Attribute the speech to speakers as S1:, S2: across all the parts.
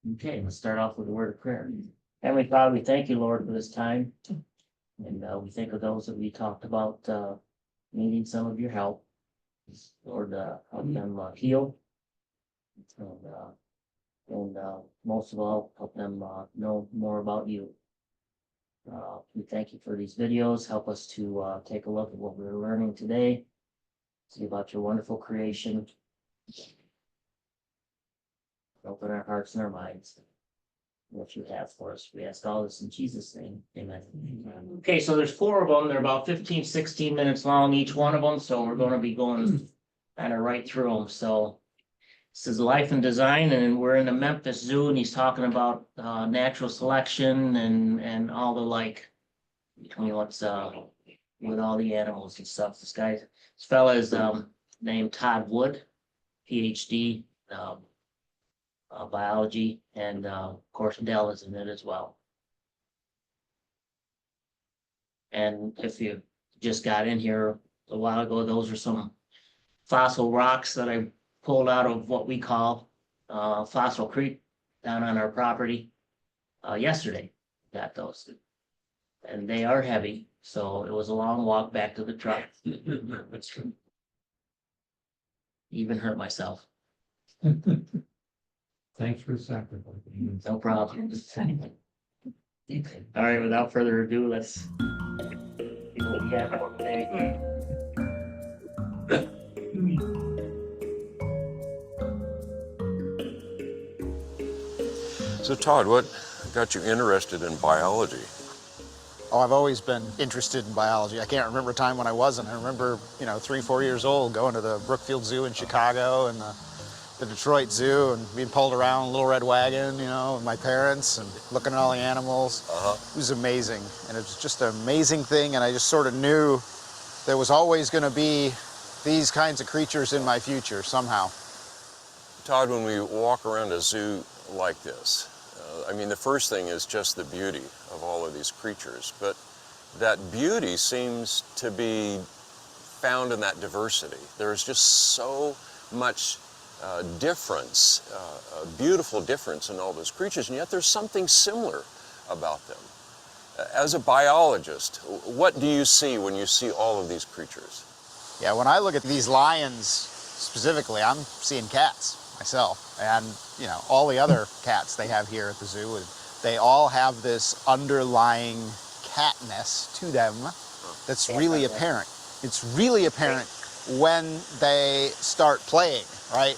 S1: Okay, let's start off with a word of prayer. Heavenly Father, we thank you, Lord, for this time. And we think of those that we talked about needing some of your help. Lord, help them heal. And most of all, help them know more about you. We thank you for these videos. Help us to take a look at what we're learning today. See about your wonderful creation. Open our hearts and our minds. What you have for us. We ask all this in Jesus' name. Amen. Okay, so there's 4 of them. They're about 15, 16 minutes long, each one of them. So we're going to be going kind of right through them. So this is Life and Design, and we're in the Memphis Zoo, and he's talking about natural selection and all the like between what's with all the animals and stuff. This fella is named Todd Wood, PhD. Biology, and of course Dell is in it as well. And if you just got in here a while ago, those are some fossil rocks that I pulled out of what we call Fossil Creek down on our property yesterday. Got those, and they are heavy, so it was a long walk back to the truck. Even hurt myself.
S2: Thanks for sacrificing.
S1: No problem. All right, without further ado, let's see what we have for today.
S3: So Todd, what got you interested in biology?
S4: Oh, I've always been interested in biology. I can't remember a time when I wasn't. I remember, 3, 4 years old going to the Brookfield Zoo in Chicago and the Detroit Zoo and being pulled around in a little red wagon, with my parents and looking at all the animals. It was amazing. And it was just an amazing thing. And I just sort of knew there was always going to be these kinds of creatures in my future somehow.
S3: Todd, when we walk around a zoo like this, the first thing is just the beauty of all of these creatures, but that beauty seems to be found in that diversity. There's just so much difference, beautiful difference in all those creatures, and yet there's something similar about them. As a biologist, what do you see when you see all of these creatures?
S4: Yeah, when I look at these lions specifically, I'm seeing cats myself, and all the other cats they have here at the zoo, they all have this underlying catness to them that's really apparent. It's really apparent when they start playing, right?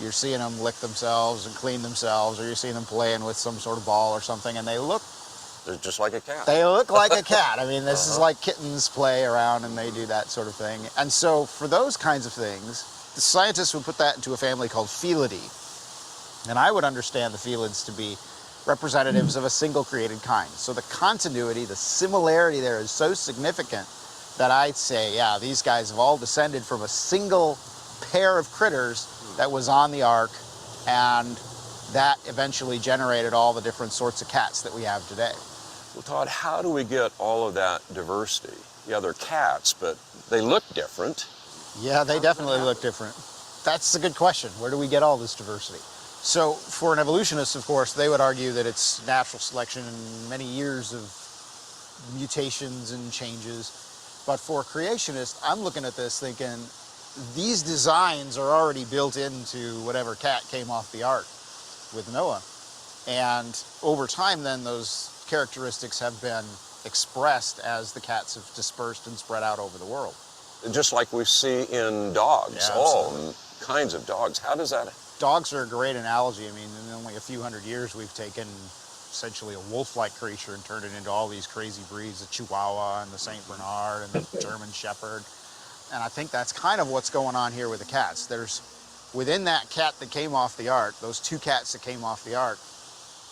S4: You're seeing them lick themselves and clean themselves, or you're seeing them playing with some sort of ball or something, and
S3: they're just like a cat.
S4: They look like a cat. This is like kittens play around and they do that sort of thing. And so for those kinds of things, the scientists would put that into a family called Felidae. And I would understand the felids to be representatives of a single created kind. So the continuity, the similarity there is so significant that I'd say, yeah, these guys have all descended from a single pair of critters that was on the ark, and that eventually generated all the different sorts of cats that we have today.
S3: Well, Todd, how do we get all of that diversity? Yeah, they're cats, but they look different.
S4: Yeah, they definitely look different. That's a good question. Where do we get all this diversity? So for an evolutionist, of course, they would argue that it's natural selection and many years of mutations and changes. But for a creationist, I'm looking at this thinking, these designs are already built into whatever cat came off the ark with Noah. And over time, then, those characteristics have been expressed as the cats have dispersed and spread out over the world.
S3: Just like we see in dogs,
S4: Yeah,
S3: all kinds of dogs. How does that?
S4: Dogs are a great analogy. In only a few hundred years, we've taken essentially a wolf-like creature and turned it into all these crazy breeds, the Chihuahua and the Saint Bernard and the German Shepherd. And I think that's kind of what's going on here with the cats. Within that cat that came off the ark, those 2 cats that came off the ark,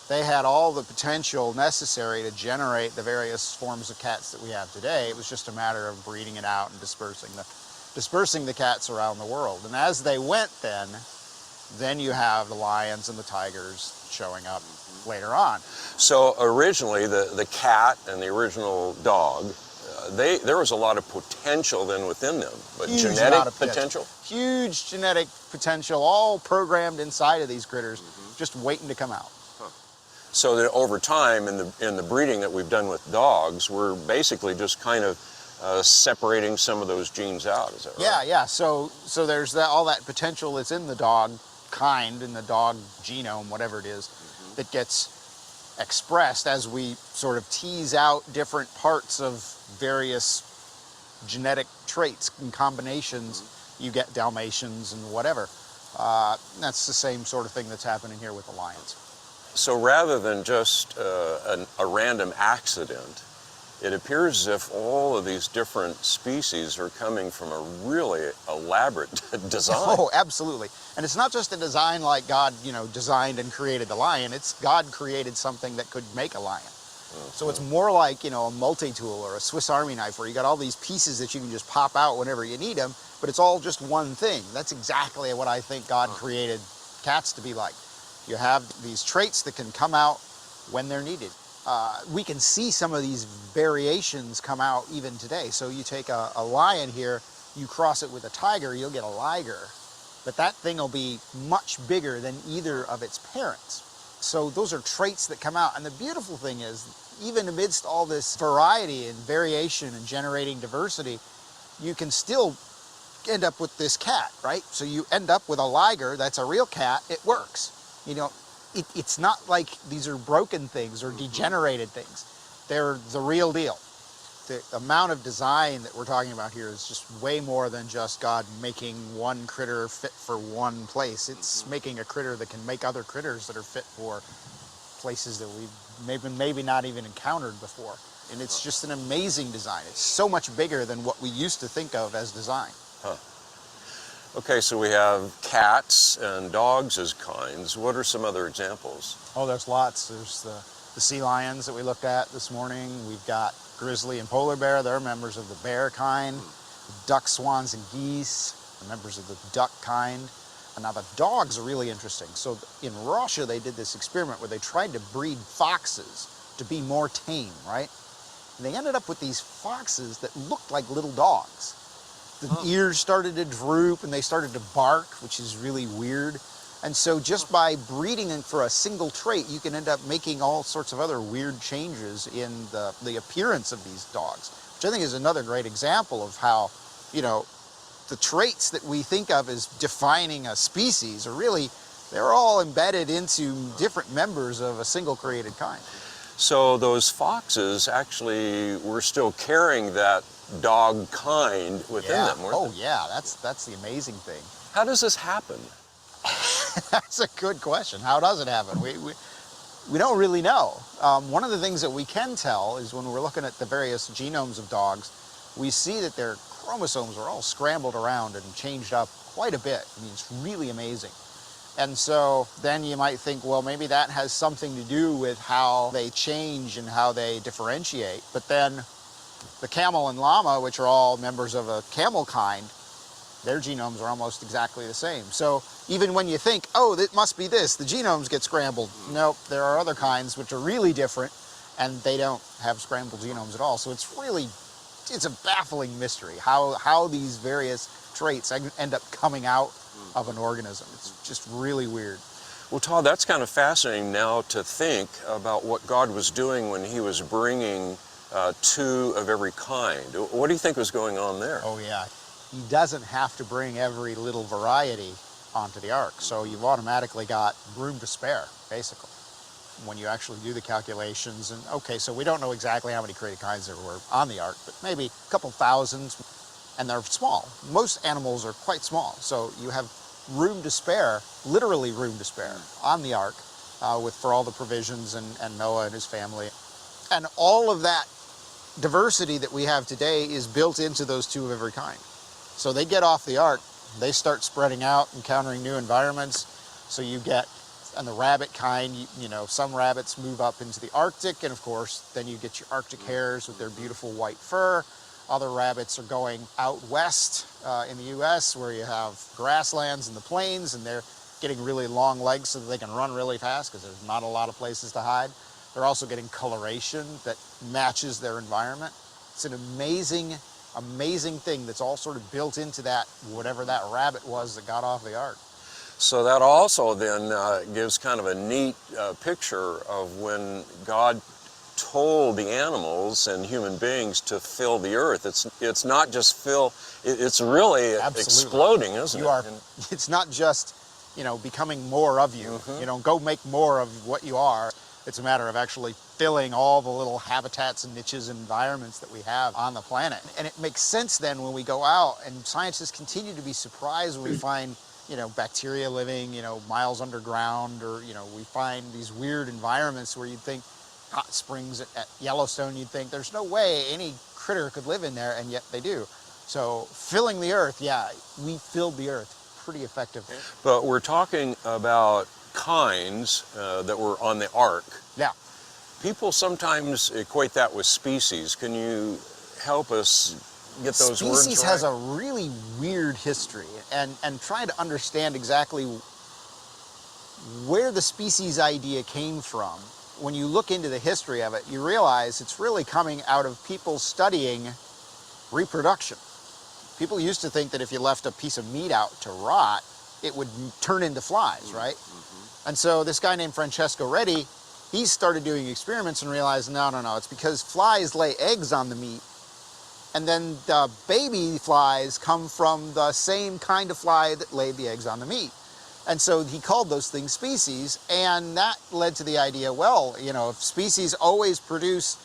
S4: they had all the potential necessary to generate the various forms of cats that we have today. It was just a matter of breeding it out and dispersing the cats around the world. And as they went then you have the lions and the tigers showing up later on.
S3: So originally the cat and the original dog, there was a lot of potential then within them, but
S4: Huge
S3: genetic potential?
S4: Huge genetic potential, all programmed inside of these critters, just waiting to come out.
S3: So that over time, in the breeding that we've done with dogs, we're basically just kind of separating some of those genes out. Is that right?
S4: Yeah, yeah. So there's all that potential that's in the dog kind, in the dog genome, whatever it is, that gets expressed as we sort of tease out different parts of various genetic traits and combinations. You get Dalmatians and whatever. That's the same sort of thing that's happening here with the lions.
S3: So rather than just a random accident, it appears as if all of these different species are coming from a really elaborate design.
S4: Oh, absolutely. And it's not just a design like God, designed and created the lion. It's God created something that could make a lion. So it's more like, a multi-tool or a Swiss Army knife where you got all these pieces that you can just pop out whenever you need them, but it's all just one thing. That's exactly what I think God created cats to be like. You have these traits that can come out when they're needed. We can see some of these variations come out even today. So you take a lion here, you cross it with a tiger, you'll get a liger. But that thing will be much bigger than either of its parents. So those are traits that come out. And the beautiful thing is, even amidst all this variety and variation and generating diversity, you can still end up with this cat, right? So you end up with a liger that's a real cat. It works. It's not like these are broken things or degenerated things. They're the real deal. The amount of design that we're talking about here is just way more than just God making one critter fit for one place. It's making a critter that can make other critters that are fit for places that we've maybe not even encountered before. And it's just an amazing design. It's so much bigger than what we used to think of as design.
S3: Huh. Okay, so we have cats and dogs as kinds. What are some other examples?
S4: Oh, there's lots. There's the sea lions that we looked at this morning. We've got grizzly and polar bear. They're members of the bear kind. Duck, swans, and geese are members of the duck kind. And now the dogs are really interesting. So in Russia, they did this experiment where they tried to breed foxes to be more tame, right? And they ended up with these foxes that looked like little dogs. The ears started to droop and they started to bark, which is really weird. And so just by breeding for a single trait, you can end up making all sorts of other weird changes in the appearance of these dogs, which I think is another great example of how, the traits that we think of as defining a species are really, they're all embedded into different members of a single created kind.
S3: So those foxes actually were still carrying that dog kind within them, weren't they?
S4: Yeah, that's the amazing thing.
S3: How does this happen?
S4: That's a good question. How does it happen? We don't really know. One of the things that we can tell is when we're looking at the various genomes of dogs, we see that their chromosomes are all scrambled around and changed up quite a bit. I mean, it's really amazing. And so then you might think, well, maybe that has something to do with how they change and how they differentiate. But then the camel and llama, which are all members of a camel kind, their genomes are almost exactly the same. So even when you think, oh, it must be this, the genomes get scrambled. Nope, there are other kinds which are really different and they don't have scrambled genomes at all. So it's a baffling mystery how these various traits end up coming out of an organism. It's just really weird.
S3: Well, Todd, that's kind of fascinating now to think about what God was doing when he was bringing two of every kind. What do you think was going on there?
S4: Oh yeah, he doesn't have to bring every little variety onto the ark. So you've automatically got room to spare, basically, when you actually do the calculations. And okay, so we don't know exactly how many created kinds there were on the ark, but maybe a couple thousands, and they're small. Most animals are quite small, so you have room to spare, literally room to spare, on the ark for all the provisions and Noah and his family. And all of that diversity that we have today is built into those two of every kind. So they get off the ark, they start spreading out, encountering new environments. So you get, and the rabbit kind, some rabbits move up into the Arctic, and of course, then you get your Arctic hares with their beautiful white fur. Other rabbits are going out west in the US, where you have grasslands and the plains, and they're getting really long legs so that they can run really fast because there's not a lot of places to hide. They're also getting coloration that matches their environment. It's an amazing, amazing thing that's all sort of built into that, whatever that rabbit was that got off the ark.
S3: So that also then gives kind of a neat picture of when God told the animals and human beings to fill the earth. It's not just fill, it's really
S4: Absolutely.
S3: exploding, isn't
S4: You
S3: it?
S4: are, it's not just, you know, becoming more of you, you know, go make more of what you are. It's a matter of actually filling all the little habitats and niches and environments that we have on the planet. And it makes sense then when we go out, and scientists continue to be surprised when we find, you know, bacteria living, you know, miles underground, or, you know, we find these weird environments where you'd think hot springs at Yellowstone, you'd think there's no way any critter could live in there, and yet they do. So filling the earth, yeah, we filled the earth pretty effectively.
S3: But we're talking about kinds that were on the ark.
S4: Yeah.
S3: People sometimes equate that with species. Can you help us get those words
S4: Species
S3: right?
S4: has a really weird history, and trying to understand exactly where the species idea came from, when you look into the history of it, you realize it's really coming out of people studying reproduction. People used to think that if you left a piece of meat out to rot, it would turn into flies, right? And so this guy named Francesco Redi, he started doing experiments and realized, no, it's because flies lay eggs on the meat, and then the baby flies come from the same kind of fly that laid the eggs on the meat. And so he called those things species, and that led to the idea, well, you know, if species always produce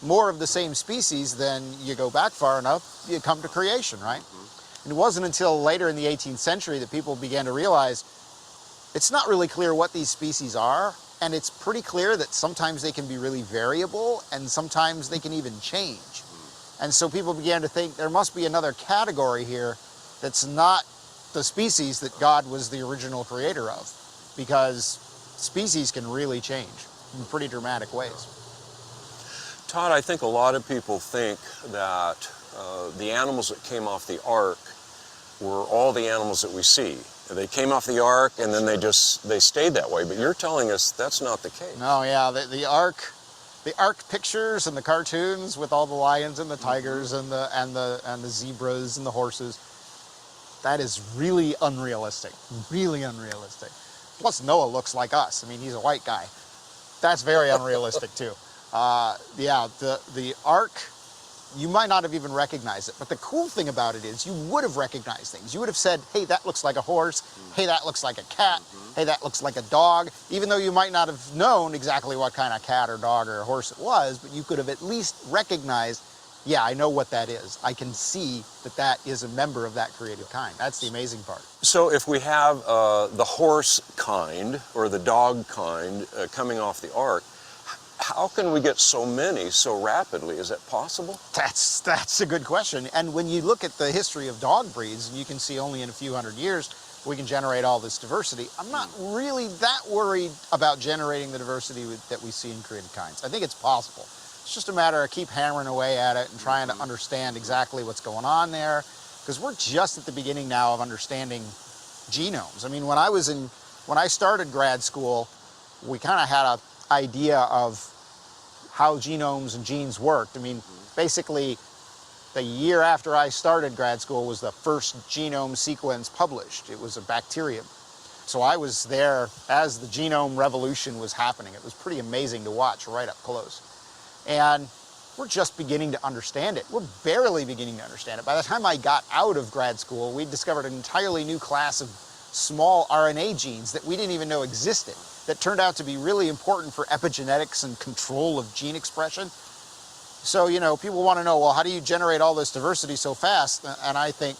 S4: more of the same species, then you go back far enough, you come to creation, right? And it wasn't until later in the 18th century that people began to realize it's not really clear what these species are, and it's pretty clear that sometimes they can be really variable, and sometimes they can even change. And so people began to think there must be another category here that's not the species that God was the original creator of, because species can really change in pretty dramatic ways.
S3: Todd, I think a lot of people think that the animals that came off the ark were all the animals that we see. They came off the ark and then they stayed that way, but you're telling us that's not the case.
S4: No, yeah, the ark pictures and the cartoons with all the lions and the tigers and the zebras and the horses, that is really unrealistic, really unrealistic. Plus Noah looks like us. I mean, he's a white guy. That's very unrealistic too. Yeah, the ark, you might not have even recognized it, but the cool thing about it is you would have recognized things. You would have said, hey, that looks like a horse. Hey, that looks like a cat. Hey, that looks like a dog. Even though you might not have known exactly what kind of cat or dog or horse it was, but you could have at least recognized, yeah, I know what that is. I can see that that is a member of that created kind. That's the amazing part.
S3: So if we have the horse kind or the dog kind coming off the ark, how can we get so many so rapidly? Is that possible?
S4: That's a good question. And when you look at the history of dog breeds, and you can see only in a few hundred years we can generate all this diversity, I'm not really that worried about generating the diversity that we see in created kinds. I think it's possible. It's just a matter of keep hammering away at it and trying to understand exactly what's going on there, because we're just at the beginning now of understanding genomes. I mean, when I started grad school, we kind of had an idea of how genomes and genes worked. I mean, basically, the year after I started grad school was the first genome sequence published. It was a bacterium. So I was there as the genome revolution was happening. It was pretty amazing to watch right up close. And we're just beginning to understand it. We're barely beginning to understand it. By the time I got out of grad school, we discovered an entirely new class of small RNA genes that we didn't even know existed, that turned out to be really important for epigenetics and control of gene expression. So, you know, people want to know, well, how do you generate all this diversity so fast? And I think,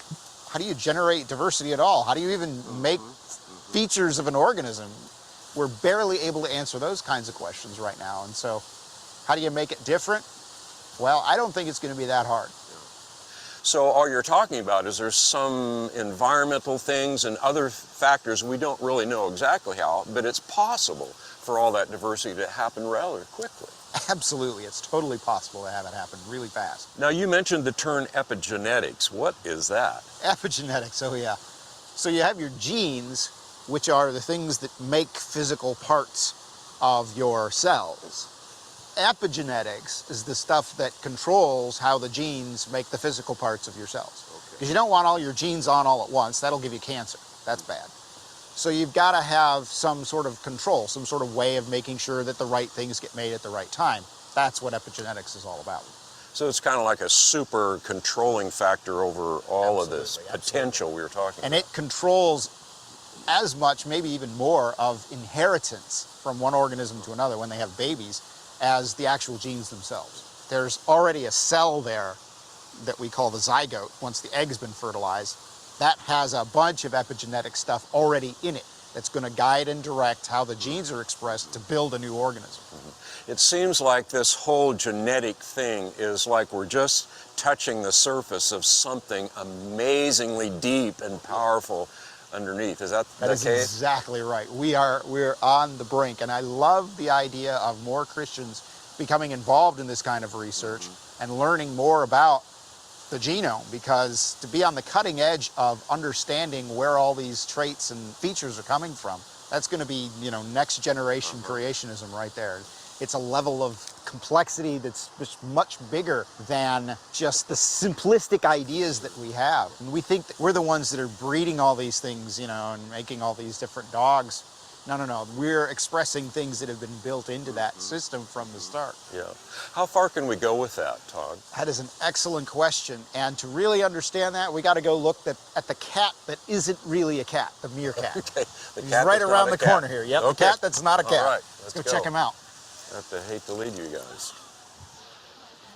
S4: how do you generate diversity at all? How do you even make features of an organism? We're barely able to answer those kinds of questions right now. And so, how do you make it different? Well, I don't think it's going to be that hard.
S3: So all you're talking about is there's some environmental things and other factors we don't really know exactly how, but it's possible for all that diversity to happen rather quickly.
S4: Absolutely, it's totally possible to have it happen really fast.
S3: Now you mentioned the term epigenetics. What is that?
S4: Epigenetics, oh yeah. So you have your genes, which are the things that make physical parts of your cells. Epigenetics is the stuff that controls how the genes make the physical parts of your cells. Because you don't want all your genes on all at once. That'll give you cancer. That's bad. So you've got to have some sort of control, some sort of way of making sure that the right things get made at the right time. That's what epigenetics is all about.
S3: So it's kind of like a super controlling factor over all of this
S4: Absolutely,
S3: potential we were talking
S4: And
S3: about.
S4: it controls as much, maybe even more, of inheritance from one organism to another when they have babies as the actual genes themselves. There's already a cell there that we call the zygote, once the egg's been fertilized, that has a bunch of epigenetic stuff already in it that's going to guide and direct how the genes are expressed to build a new organism.
S3: It seems like this whole genetic thing is like we're just touching the surface of something amazingly deep and powerful underneath. Is that the
S4: That is
S3: case?
S4: exactly right. We're on the brink, and I love the idea of more Christians becoming involved in this kind of research and learning more about the genome, because to be on the cutting edge of understanding where all these traits and features are coming from, that's going to be, next generation creationism right there. It's a level of complexity that's just much bigger than just the simplistic ideas that we have. And we think that we're the ones that are breeding all these things, and making all these different dogs. No. We're expressing things that have been built into that system from the start.
S3: Yeah. How far can we go with that, Todd?
S4: That is an excellent question. And to really understand that, we got to go look at the cat that isn't really a cat, the meerkat.
S3: Okay. The
S4: He's
S3: cat
S4: right
S3: that's
S4: around
S3: not
S4: the
S3: a cat.
S4: corner here. Yep,
S3: Okay.
S4: the cat that's not a cat.
S3: All right,
S4: Let's
S3: let's
S4: go check him out.
S3: I have to hate to lead you guys.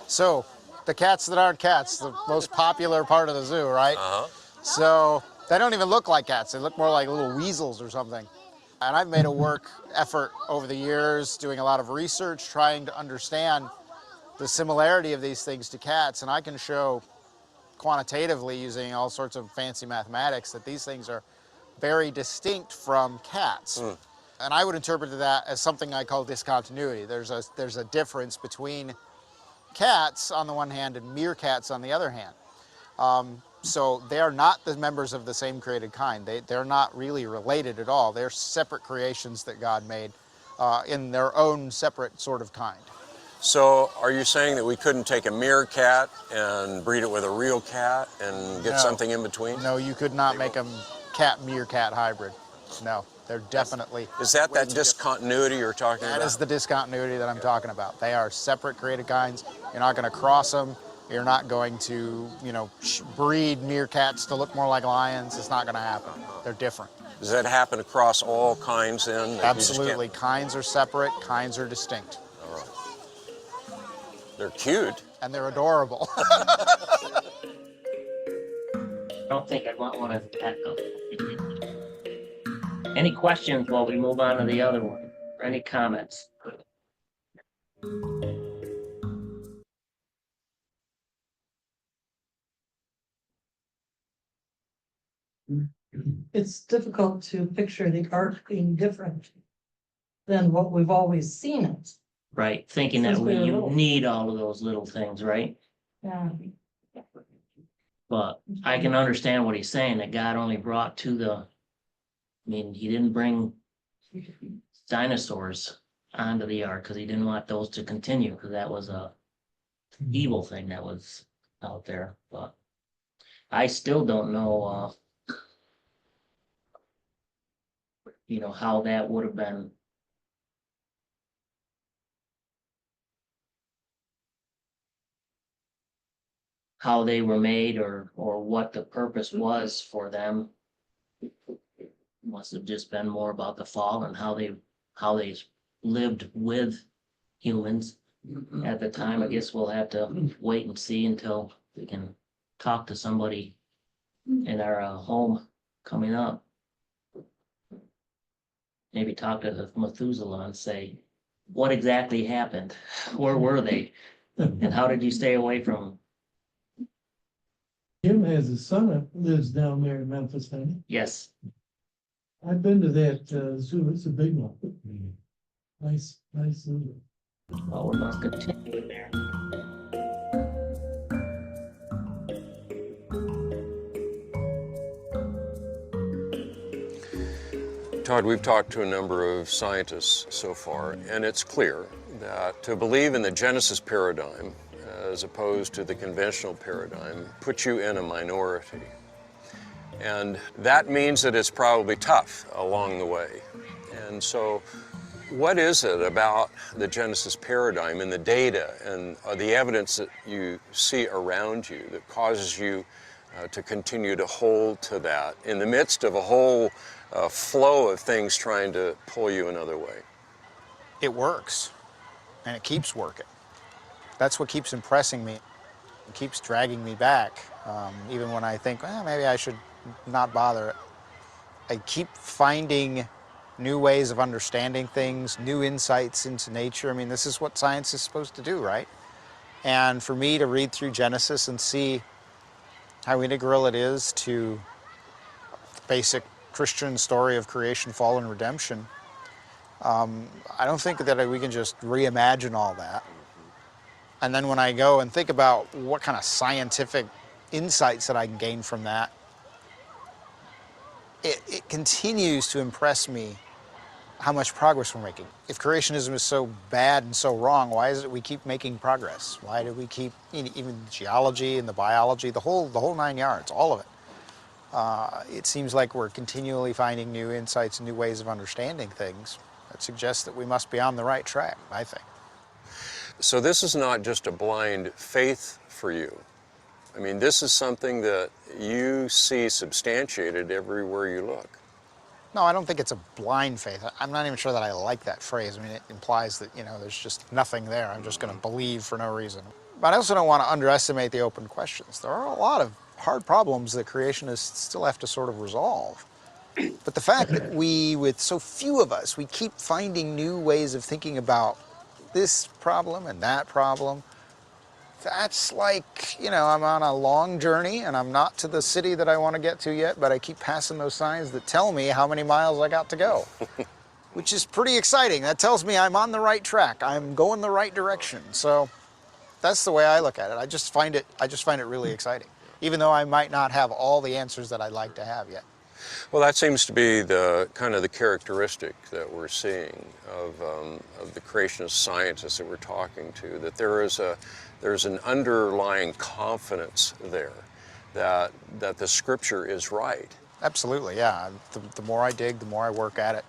S4: So, the cats that aren't cats, the most popular part of the zoo, right?
S3: Uh-huh.
S4: So, they don't even look like cats. They look more like little weasels or something. And I've made a work effort over the years doing a lot of research trying to understand the similarity of these things to cats, and I can show quantitatively using all sorts of fancy mathematics that these things are very distinct from cats. And I would interpret that as something I call discontinuity. There's a difference between cats on the one hand and meerkats on the other hand. So they are not the members of the same created kind. They're not really related at all. They're separate creations that God made in their own separate sort of kind.
S3: So are you saying that we couldn't take a meerkat and breed it with a real cat and get
S4: No.
S3: something in between?
S4: No, you could not make a cat-meerkat hybrid. No, they're definitely...
S3: Is that
S4: way
S3: that
S4: too different.
S3: discontinuity you're talking
S4: That
S3: about?
S4: is the discontinuity that I'm talking about. They are separate created kinds. You're not going to cross them. You're not going to, breed meerkats to look more like lions. It's not going to happen. They're different.
S3: Does that happen across all kinds then? That you just can't-
S4: Absolutely. Kinds are separate. Kinds are distinct.
S3: They're cute.
S4: And they're adorable.
S1: I don't think I'd want one as a pet though. Any questions while we move on to the other one? Or any comments?
S5: It's difficult to picture the ark being different than what we've always seen it.
S1: Right, thinking that
S5: Since we were
S1: you
S5: little.
S1: need all of those little things, right?
S5: Yeah.
S1: But I can understand what he's saying, that God only brought to the, I mean, he didn't bring dinosaurs onto the ark because he didn't want those to continue, because that was a evil thing that was out there, but I still don't know, how that would have been. How they were made or what the purpose was for them. Must have just been more about the fall and how they lived with humans at the time. I guess we'll have to wait and see until we can talk to somebody in our home coming up. Maybe talk to the Methuselah and say, what exactly happened? Where were they? And how did you stay away from them?
S2: Jim has a son that lives down there in Memphis, hasn't he?
S1: Yes,
S2: I've been to that zoo. It's a big one. Nice zoo.
S1: well, we're gonna continue there.
S3: Todd, we've talked to a number of scientists so far, and it's clear that to believe in the Genesis paradigm as opposed to the conventional paradigm puts you in a minority. And that means that it's probably tough along the way. And so what is it about the Genesis paradigm and the data and the evidence that you see around you that causes you to continue to hold to that in the midst of a whole flow of things trying to pull you another way?
S4: It works, and it keeps working. That's what keeps impressing me. It keeps dragging me back, even when I think, well, maybe I should not bother. I keep finding new ways of understanding things, new insights into nature. I mean, this is what science is supposed to do, right? And for me to read through Genesis and see how integral it is to the basic Christian story of creation, fall, and redemption, I don't think that we can just reimagine all that. And then when I go and think about what kind of scientific insights that I can gain from that, it continues to impress me how much progress we're making. If creationism is so bad and so wrong, why is it we keep making progress? Why do we keep, even geology and the biology, the whole 9 yards, all of it? It seems like we're continually finding new insights and new ways of understanding things. That suggests that we must be on the right track, I think.
S3: So this is not just a blind faith for you. I mean, this is something that you see substantiated everywhere you look.
S4: No, I don't think it's a blind faith. I'm not even sure that I like that phrase. I mean, it implies that, there's just nothing there. I'm just going to believe for no reason. But I also don't want to underestimate the open questions. There are a lot of hard problems that creationists still have to sort of resolve. But the fact that with so few of us, we keep finding new ways of thinking about this problem and that problem, that's like, I'm on a long journey and I'm not to the city that I want to get to yet, but I keep passing those signs that tell me how many miles I got to go, which is pretty exciting. That tells me I'm on the right track. I'm going the right direction. So that's the way I look at it. I just find it really exciting, even though I might not have all the answers that I'd like to have yet.
S3: Well, that seems to be the kind of the characteristic that we're seeing of the creationist scientists that we're talking to, that there's an underlying confidence there that the scripture is right.
S4: Absolutely, yeah. The more I dig, the more I work at it,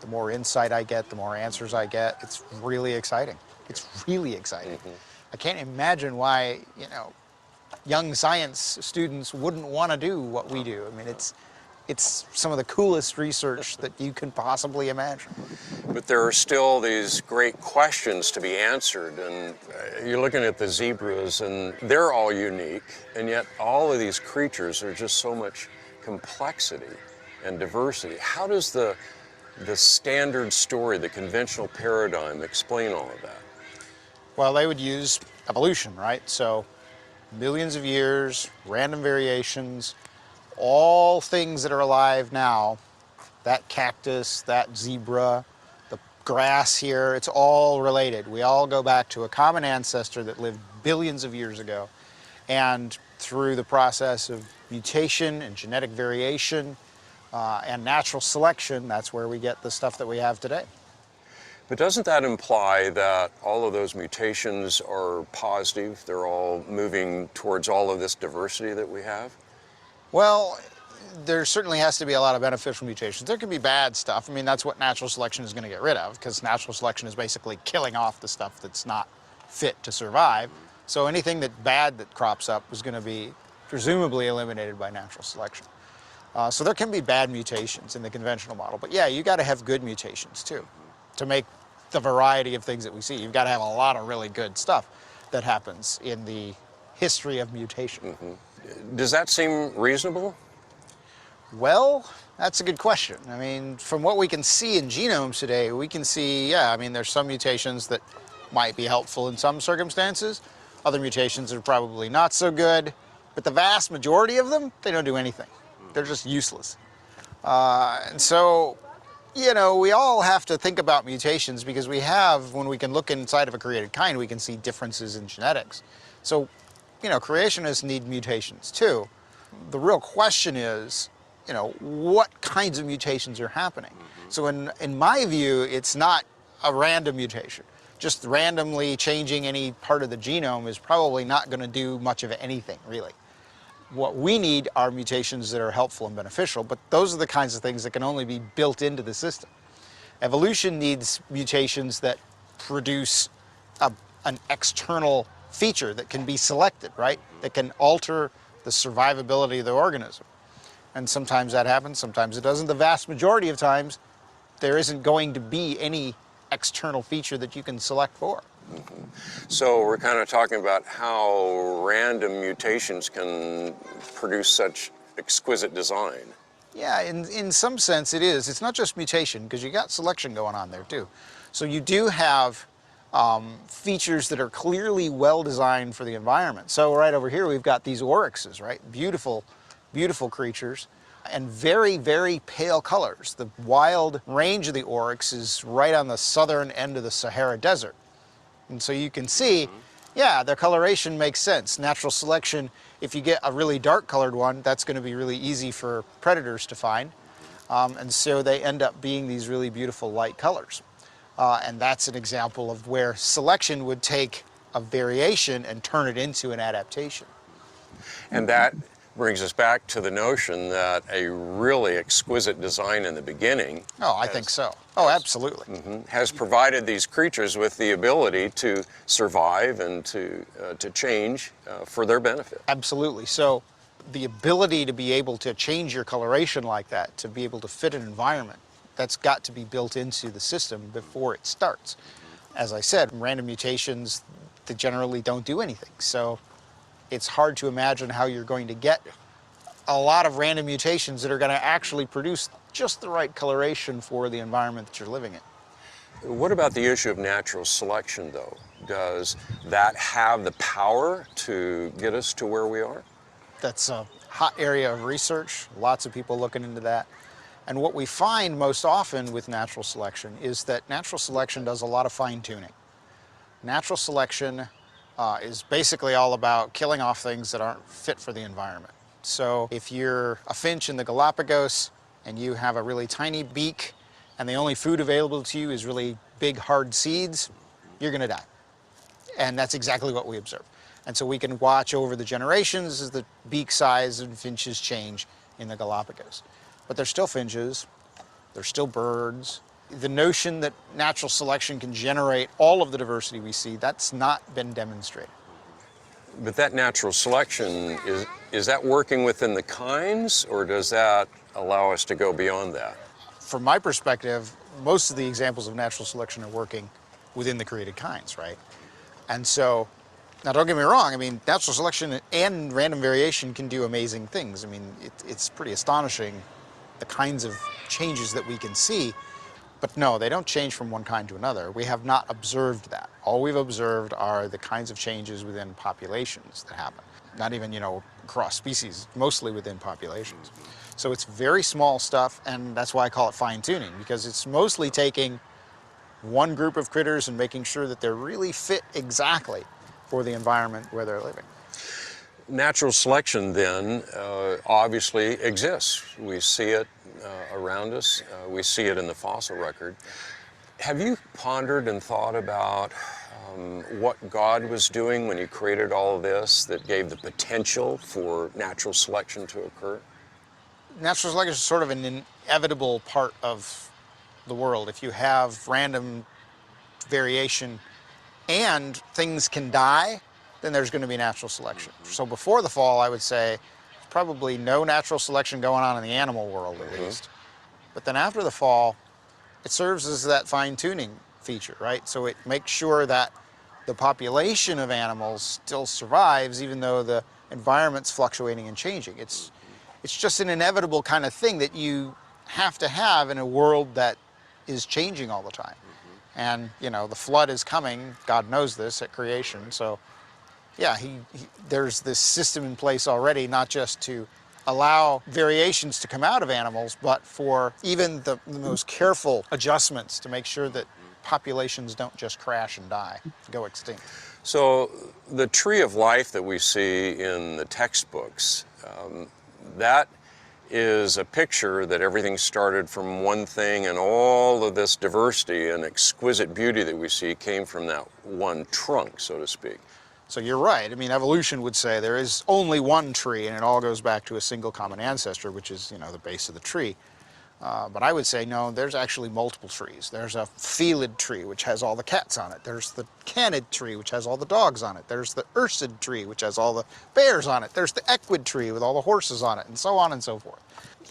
S4: the more insight I get, the more answers I get. It's really exciting. It's really exciting. Mm-hmm. I can't imagine why, young science students wouldn't want to do what we do. I mean, it's some of the coolest research that you can possibly imagine.
S3: But there are still these great questions to be answered, and you're looking at the zebras, and they're all unique, and yet all of these creatures are just so much complexity and diversity. How does the standard story, the conventional paradigm, explain all of that?
S4: Well, they would use evolution, right? So millions of years, random variations, all things that are alive now, that cactus, that zebra, the grass here, it's all related. We all go back to a common ancestor that lived billions of years ago. And through the process of mutation and genetic variation and natural selection, that's where we get the stuff that we have today.
S3: But doesn't that imply that all of those mutations are positive? They're all moving towards all of this diversity that we have?
S4: Well, there certainly has to be a lot of beneficial mutations. There can be bad stuff. I mean, that's what natural selection is going to get rid of, because natural selection is basically killing off the stuff that's not fit to survive. So anything bad that crops up is going to be presumably eliminated by natural selection. So there can be bad mutations in the conventional model. But yeah, you got to have good mutations too to make the variety of things that we see. You've got to have a lot of really good stuff that happens in the history of mutation. Mm-hmm.
S3: Does that seem reasonable?
S4: Well, that's a good question. I mean, from what we can see in genomes today, we can see, there's some mutations that might be helpful in some circumstances. Other mutations are probably not so good. But the vast majority of them, they don't do anything. They're just useless. And so, we all have to think about mutations because when we can look inside of a created kind, we can see differences in genetics. So, creationists need mutations too. The real question is, what kinds of mutations are happening? So in my view, it's not a random mutation. Just randomly changing any part of the genome is probably not going to do much of anything, really. What we need are mutations that are helpful and beneficial, but those are the kinds of things that can only be built into the system. Evolution needs mutations that produce an external feature that can be selected, right? That can alter the survivability of the organism. And sometimes that happens, sometimes it doesn't. The vast majority of times, there isn't going to be any external feature that you can select for.
S3: So we're kind of talking about how random mutations can produce such exquisite design.
S4: Yeah, in some sense it is. It's not just mutation, because you got selection going on there too. So you do have features that are clearly well designed for the environment. So right over here we've got these oryxes, right? Beautiful, beautiful creatures, and very, very pale colors. The wild range of the oryx is right on the southern end of the Sahara Desert. And so you can see, yeah, their coloration makes sense. Natural selection, if you get a really dark colored one, that's going to be really easy for predators to find. And so they end up being these really beautiful light colors. And that's an example of where selection would take a variation and turn it into an adaptation.
S3: And that brings us back to the notion that a really exquisite design in the beginning
S4: I think so. Oh, absolutely.
S3: has provided these creatures with the ability to survive and to change for their benefit.
S4: Absolutely. So the ability to be able to change your coloration like that, to be able to fit an environment, that's got to be built into the system before it starts. As I said, random mutations, they generally don't do anything. So it's hard to imagine how you're going to get a lot of random mutations that are going to actually produce just the right coloration for the environment that you're living in.
S3: What about the issue of natural selection, though? Does that have the power to get us to where we are?
S4: That's a hot area of research, lots of people looking into that. And what we find most often with natural selection is that natural selection does a lot of fine-tuning. Natural selection is basically all about killing off things that aren't fit for the environment. So if you're a finch in the Galapagos and you have a really tiny beak and the only food available to you is really big hard seeds, you're going to die. And that's exactly what we observe. And so we can watch over the generations as the beak size and finches change in the Galapagos. But they're still finches, they're still birds. The notion that natural selection can generate all of the diversity we see, that's not been demonstrated.
S3: But that natural selection, is that working within the kinds, or does that allow us to go beyond that?
S4: From my perspective, most of the examples of natural selection are working within the created kinds, right? And so, now don't get me wrong, I mean, natural selection and random variation can do amazing things. I mean, it's pretty astonishing the kinds of changes that we can see. But no, they don't change from one kind to another. We have not observed that. All we've observed are the kinds of changes within populations that happen. Not even, across species, mostly within populations. So it's very small stuff, and that's why I call it fine-tuning, because it's mostly taking one group of critters and making sure that they're really fit exactly for the environment where they're living.
S3: Natural selection, then, obviously exists. We see it around us. We see it in the fossil record. Have you pondered and thought about what God was doing when He created all of this that gave the potential for natural selection to occur?
S4: Natural selection is sort of an inevitable part of the world. If you have random variation and things can die, then there's going to be natural selection. So before the fall, I would say probably no natural selection going on in the animal world at least. But then after the fall, it serves as that fine-tuning feature, right? So it makes sure that the population of animals still survives even though the environment's fluctuating and changing. It's just an inevitable kind of thing that you have to have in a world that is changing all the time. And, the flood is coming, God knows this, at creation, so yeah, there's this system in place already, not just to allow variations to come out of animals, but for even the most careful adjustments to make sure that populations don't just crash and die, go extinct.
S3: So the tree of life that we see in the textbooks, that is a picture that everything started from one thing, and all of this diversity and exquisite beauty that we see came from that one trunk, so to speak.
S4: So you're right. I mean, evolution would say there is only one tree and it all goes back to a single common ancestor, which is, you know, the base of the tree. But I would say, no, there's actually multiple trees. There's a Felid tree, which has all the cats on it. There's the Canid tree, which has all the dogs on it. There's the Ursid tree, which has all the bears on it. There's the Equid tree with all the horses on it, and so on and so forth.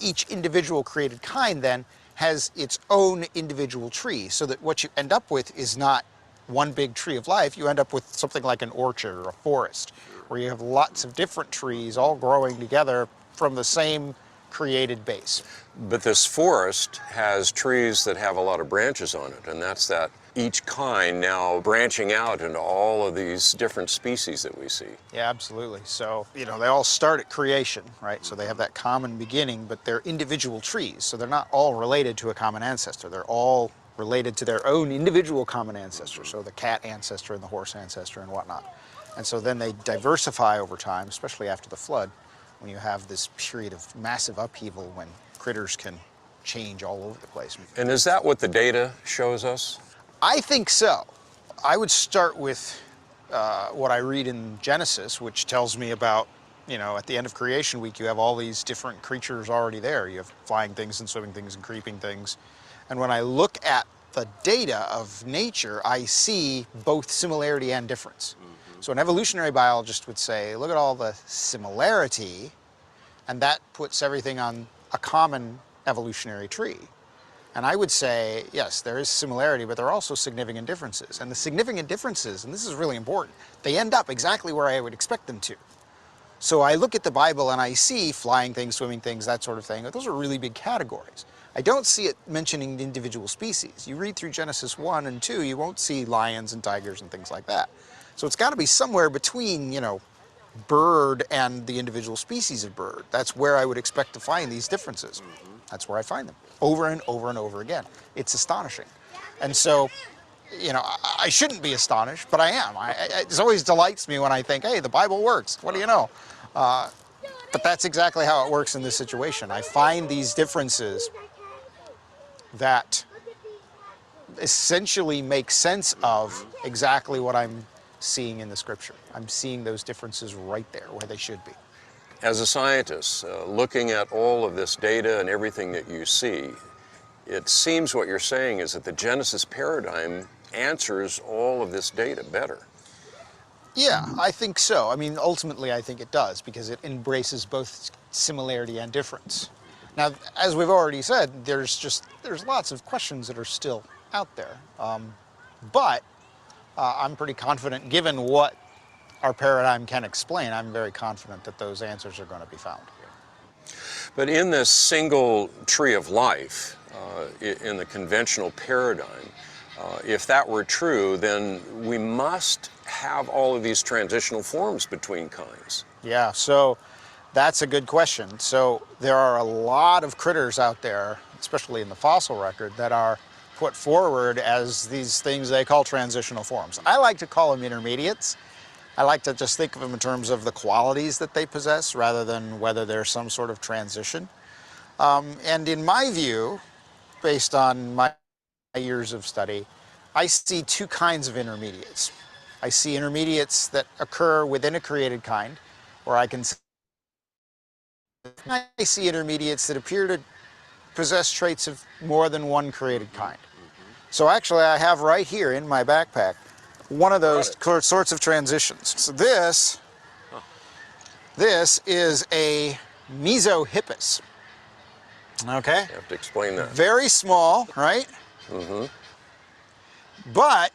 S4: Each individual created kind then has its own individual tree, so that what you end up with is not one big tree of life. You end up with something like an orchard or a forest, where you have lots of different trees all growing together from the same created base.
S3: But this forest has trees that have a lot of branches on it, and that's that each kind now branching out into all of these different species that we see.
S4: Yeah, absolutely. So, you know, they all start at creation, right? So they have that common beginning, but they're individual trees. So they're not all related to a common ancestor. They're all related to their own individual common ancestor. So the cat ancestor and the horse ancestor and whatnot. And so then they diversify over time, especially after the flood, when you have this period of massive upheaval when critters can change all over the place.
S3: And is that what the data shows us?
S4: I think so. I would start with what I read in Genesis, which tells me about, you know, at the end of creation week, you have all these different creatures already there. You have flying things and swimming things and creeping things. And when I look at the data of nature, I see both similarity and difference. So an evolutionary biologist would say, look at all the similarity, and that puts everything on a common evolutionary tree. And I would say, yes, there is similarity, but there are also significant differences. And the significant differences, and this is really important, they end up exactly where I would expect them to. So I look at the Bible and I see flying things, swimming things, that sort of thing. Those are really big categories. I don't see it mentioning individual species. You read through Genesis 1 and 2, you won't see lions and tigers and things like that. So it's got to be somewhere between, you know, bird and the individual species of bird. That's where I would expect to find these differences. That's where I find them, over and over and over again. It's astonishing. And so, you know, I shouldn't be astonished, but I am. It always delights me when I think, hey, the Bible works. What do you know? But that's exactly how it works in this situation. I find these differences that essentially make sense of exactly what I'm seeing in the scripture. I'm seeing those differences right there where they should be.
S3: As a scientist, looking at all of this data and everything that you see, it seems what you're saying is that the Genesis paradigm answers all of this data better.
S4: Yeah, I think so. I mean, ultimately, I think it does, because it embraces both similarity and difference. Now, as we've already said, there's lots of questions that are still out there. But I'm pretty confident, given what our paradigm can explain, I'm very confident that those answers are going to be found.
S3: But in this single tree of life, in the conventional paradigm, if that were true, then we must have all of these transitional forms between kinds.
S4: Yeah, so that's a good question. So there are a lot of critters out there, especially in the fossil record, that are put forward as these things they call transitional forms. I like to call them intermediates. I like to just think of them in terms of the qualities that they possess rather than whether there's some sort of transition. And in my view, based on my years of study, I see two kinds of intermediates. I see intermediates that occur within a created kind, where I see intermediates that appear to possess traits of more than one created kind. So actually I have right here in my backpack one of those sorts of transitions. So this is a Mesohippus. Okay?
S3: You have to explain that.
S4: Very small, right?
S3: Mm-hmm.
S4: But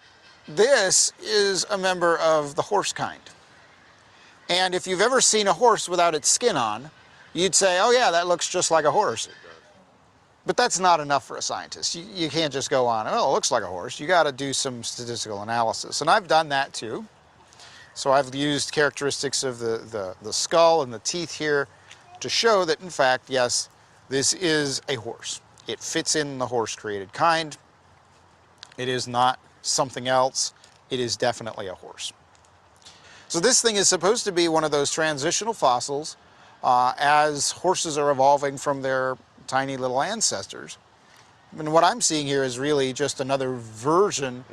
S4: this is a member of the horse kind. And if you've ever seen a horse without its skin on, you'd say, oh yeah, that looks just like a horse. But that's not enough for a scientist. You can't just go on, oh, it looks like a horse. You got to do some statistical analysis. And I've done that too. So I've used characteristics of the skull and the teeth here to show that, in fact, yes, this is a horse. It fits in the horse-created kind. It is not something else. It is definitely a horse. So this thing is supposed to be one of those transitional fossils as horses are evolving from their tiny little ancestors. And what I'm seeing here is really just another version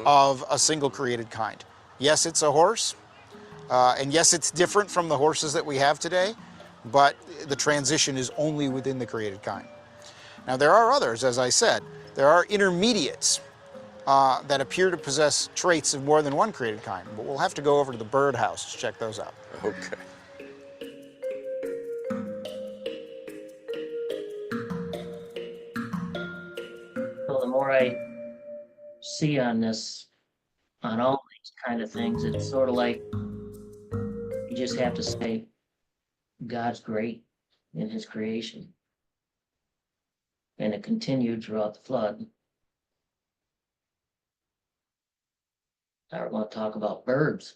S4: of a single created kind. Yes, it's a horse, And yes, it's different from the horses that we have today, but the transition is only within the created kind. Now there are others, as I said. There are intermediates that appear to possess traits of more than one created kind, but we'll have to go over to the birdhouse to check those out.
S3: Okay.
S1: So the more I see on this, on all these kind of things, it's sort of like you just have to say, God's great in his creation. And it continued throughout the flood. Now we're going to talk about birds.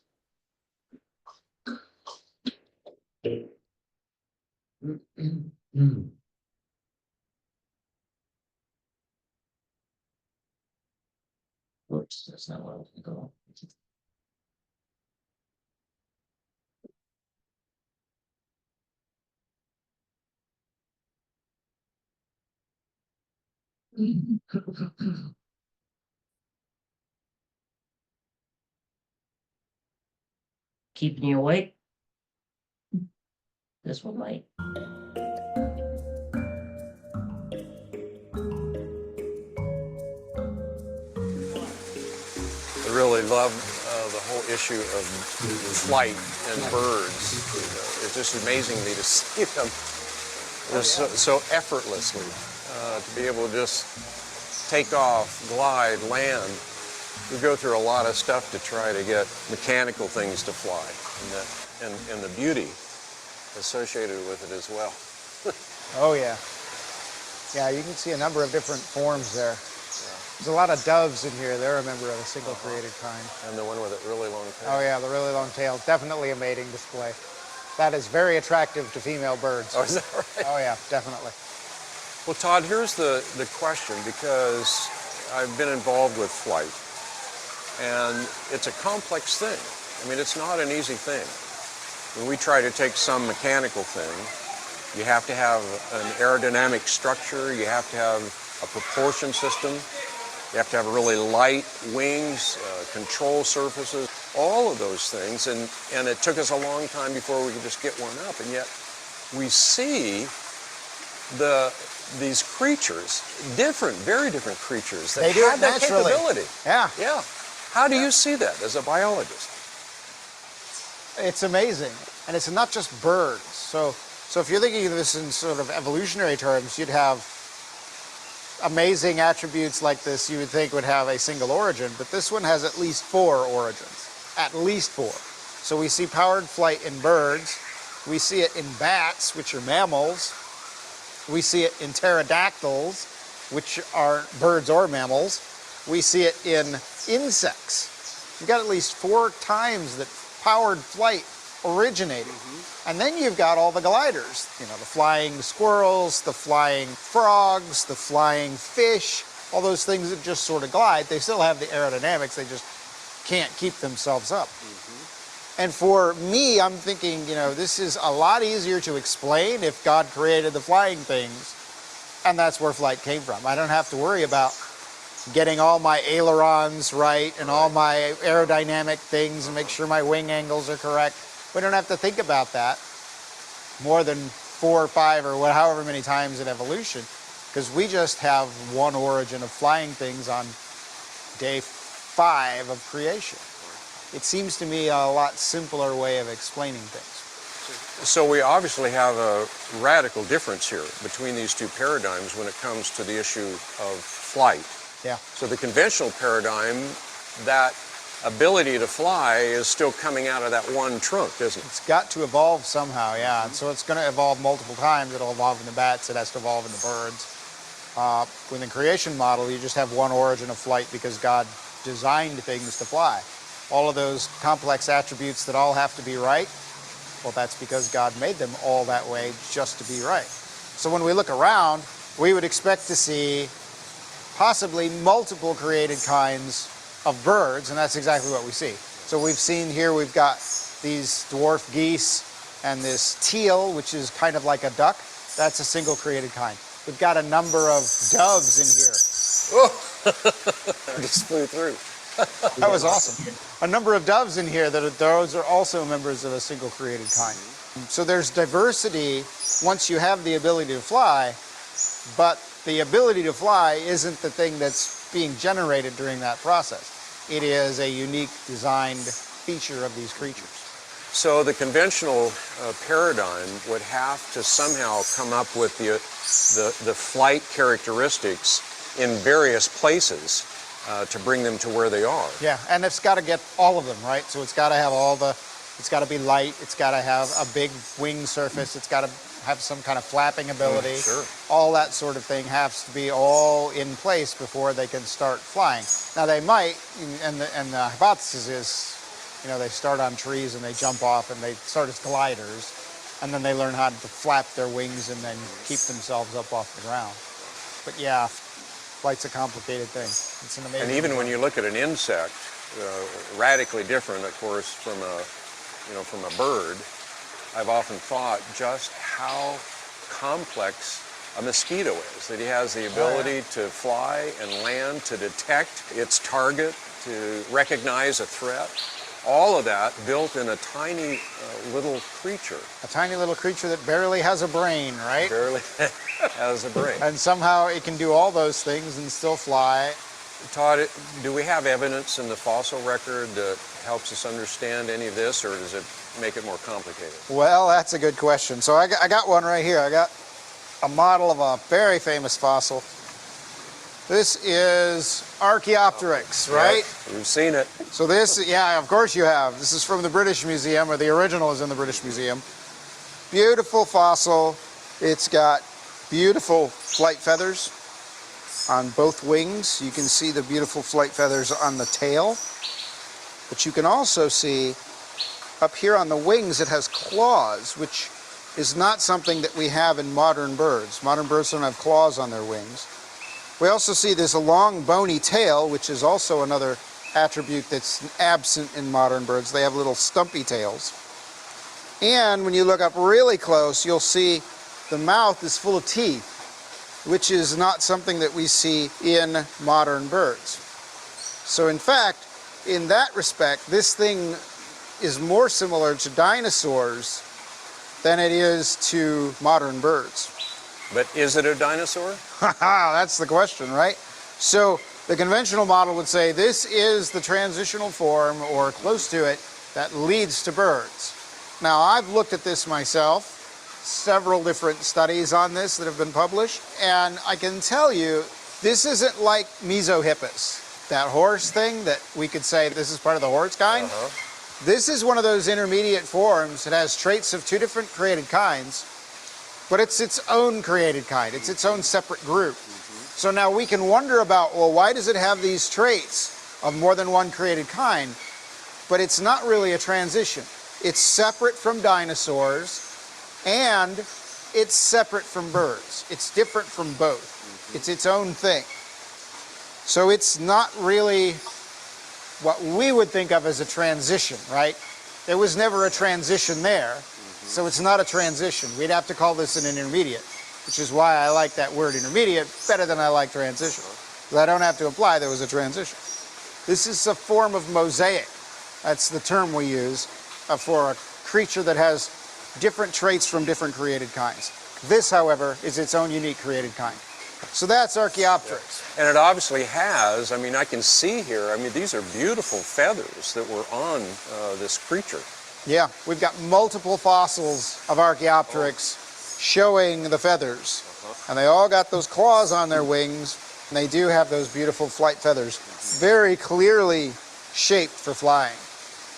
S1: Whoops, that's not where I was going to go. Keeping you awake? This one might.
S3: I really love the whole issue of flight and birds. It's just amazing to see them so effortlessly. To be able to just take off, glide, land. We go through a lot of stuff to try to get mechanical things to fly, and the beauty associated with it as well.
S4: Oh yeah. Yeah, you can see a number of different forms there. There's a lot of doves in here. They're a member of a single created kind.
S3: And the one with a really long tail.
S4: Oh yeah, the really long tail. Definitely a mating display. That is very attractive to female birds.
S3: Oh, is that right?
S4: Oh yeah, definitely.
S3: Well, Todd, here's the question, because I've been involved with flight, and it's a complex thing. I mean, it's not an easy thing. When we try to take some mechanical thing, you have to have an aerodynamic structure, you have to have a propulsion system, you have to have really light wings, control surfaces, all of those things, and it took us a long time before we could just get one up, and yet we see these creatures, very different creatures that
S4: They do it
S3: have that
S4: naturally.
S3: capability.
S4: Yeah.
S3: Yeah. How do you see that as a biologist?
S4: It's amazing. And it's not just birds. So if you're thinking of this in sort of evolutionary terms, you'd have amazing attributes like this you would think would have a single origin, but this one has at least 4 origins. At least 4. So we see powered flight in birds. We see it in bats, which are mammals. We see it in pterodactyls, which are birds or mammals. We see it in insects. You've got at least 4 times that powered flight originated. And then you've got all the gliders, you know, the flying squirrels, the flying frogs, the flying fish, all those things that just sort of glide. They still have the aerodynamics, they just can't keep themselves up. And for me, I'm thinking, you know, this is a lot easier to explain if God created the flying things, and that's where flight came from. I don't have to worry about getting all my ailerons right and all my aerodynamic things and make sure my wing angles are correct. We don't have to think about that more than 4 or 5 or however many times in evolution, because we just have one origin of flying things on day 5 of creation. It seems to me a lot simpler way of explaining things.
S3: So we obviously have a radical difference here between these two paradigms when it comes to the issue of flight.
S4: Yeah.
S3: So the conventional paradigm, that ability to fly is still coming out of that one trunk, isn't it?
S4: It's got to evolve somehow, yeah. And so it's going to evolve multiple times. It'll evolve in the bats, it has to evolve in the birds. With the creation model, you just have one origin of flight because God designed things to fly. All of those complex attributes that all have to be right, well, that's because God made them all that way just to be right. So when we look around, we would expect to see possibly multiple created kinds of birds, and that's exactly what we see. So we've seen here, we've got these dwarf geese and this teal, which is kind of like a duck. That's a single created kind. We've got a number of doves in here.
S3: Oh, I just flew through.
S4: That was awesome. A number of doves in here those are also members of a single created kind. So there's diversity once you have the ability to fly, but the ability to fly isn't the thing that's being generated during that process. It is a unique designed feature of these creatures.
S3: So the conventional paradigm would have to somehow come up with the flight characteristics in various places to bring them to where they are.
S4: Yeah, and it's got to get all of them, right? So it's got to have it's got to be light, it's got to have a big wing surface, it's got to have some kind of flapping ability.
S3: Sure.
S4: All that sort of thing has to be all in place before they can start flying. Now they might, and the hypothesis is, you know, they start on trees and they jump off and they start as gliders, and then they learn how to flap their wings and then keep themselves up off the ground. But yeah, flight's a complicated thing. It's an amazing.
S3: And even when you look at an insect, radically different, of course, from a bird, I've often thought just how complex a mosquito is, that he has the ability to fly and land, to detect its target, to recognize a threat. All of that built in a tiny little creature.
S4: A tiny little creature that barely has a brain, right?
S3: Barely has a brain.
S4: And somehow it can do all those things and still fly.
S3: Todd, do we have evidence in the fossil record that helps us understand any of this, or does it make it more complicated?
S4: Well, that's a good question. So I got one right here. I got a model of a very famous fossil. This is Archaeopteryx, right?
S3: You've seen it.
S4: So this, yeah, of course you have. This is from the British Museum, or the original is in the British Museum. Beautiful fossil. It's got beautiful flight feathers on both wings. You can see the beautiful flight feathers on the tail. But you can also see up here on the wings it has claws, which is not something that we have in modern birds. Modern birds don't have claws on their wings. We also see this long bony tail, which is also another attribute that's absent in modern birds. They have little stumpy tails. And when you look up really close, you'll see the mouth is full of teeth, which is not something that we see in modern birds. So in fact, in that respect, this thing is more similar to dinosaurs than it is to modern birds.
S3: But is it a dinosaur?
S4: That's the question, right? So the conventional model would say this is the transitional form, or close to it, that leads to birds. Now, I've looked at this myself, several different studies on this that have been published, and I can tell you this isn't like Mesohippus, that horse thing that we could say this is part of the horse kind. This is one of those intermediate forms that has traits of two different created kinds, but it's its own created kind. It's its own separate group. So now we can wonder about, well, why does it have these traits of more than one created kind? But it's not really a transition. It's separate from dinosaurs, and it's separate from birds. It's different from both. It's its own thing. So it's not really what we would think of as a transition, right? There was never a transition there. So it's not a transition. We'd have to call this an intermediate, which is why I like that word intermediate better than I like transition. Because I don't have to imply there was a transition. This is a form of mosaic. That's the term we use for a creature that has different traits from different created kinds. This, however, is its own unique created kind. So that's Archaeopteryx.
S3: And it obviously has, I mean, I can see here, I mean, these are beautiful feathers that were on this creature.
S4: Yeah, we've got multiple fossils of Archaeopteryx showing the feathers. And they all got those claws on their wings, and they do have those beautiful flight feathers, very clearly shaped for flying.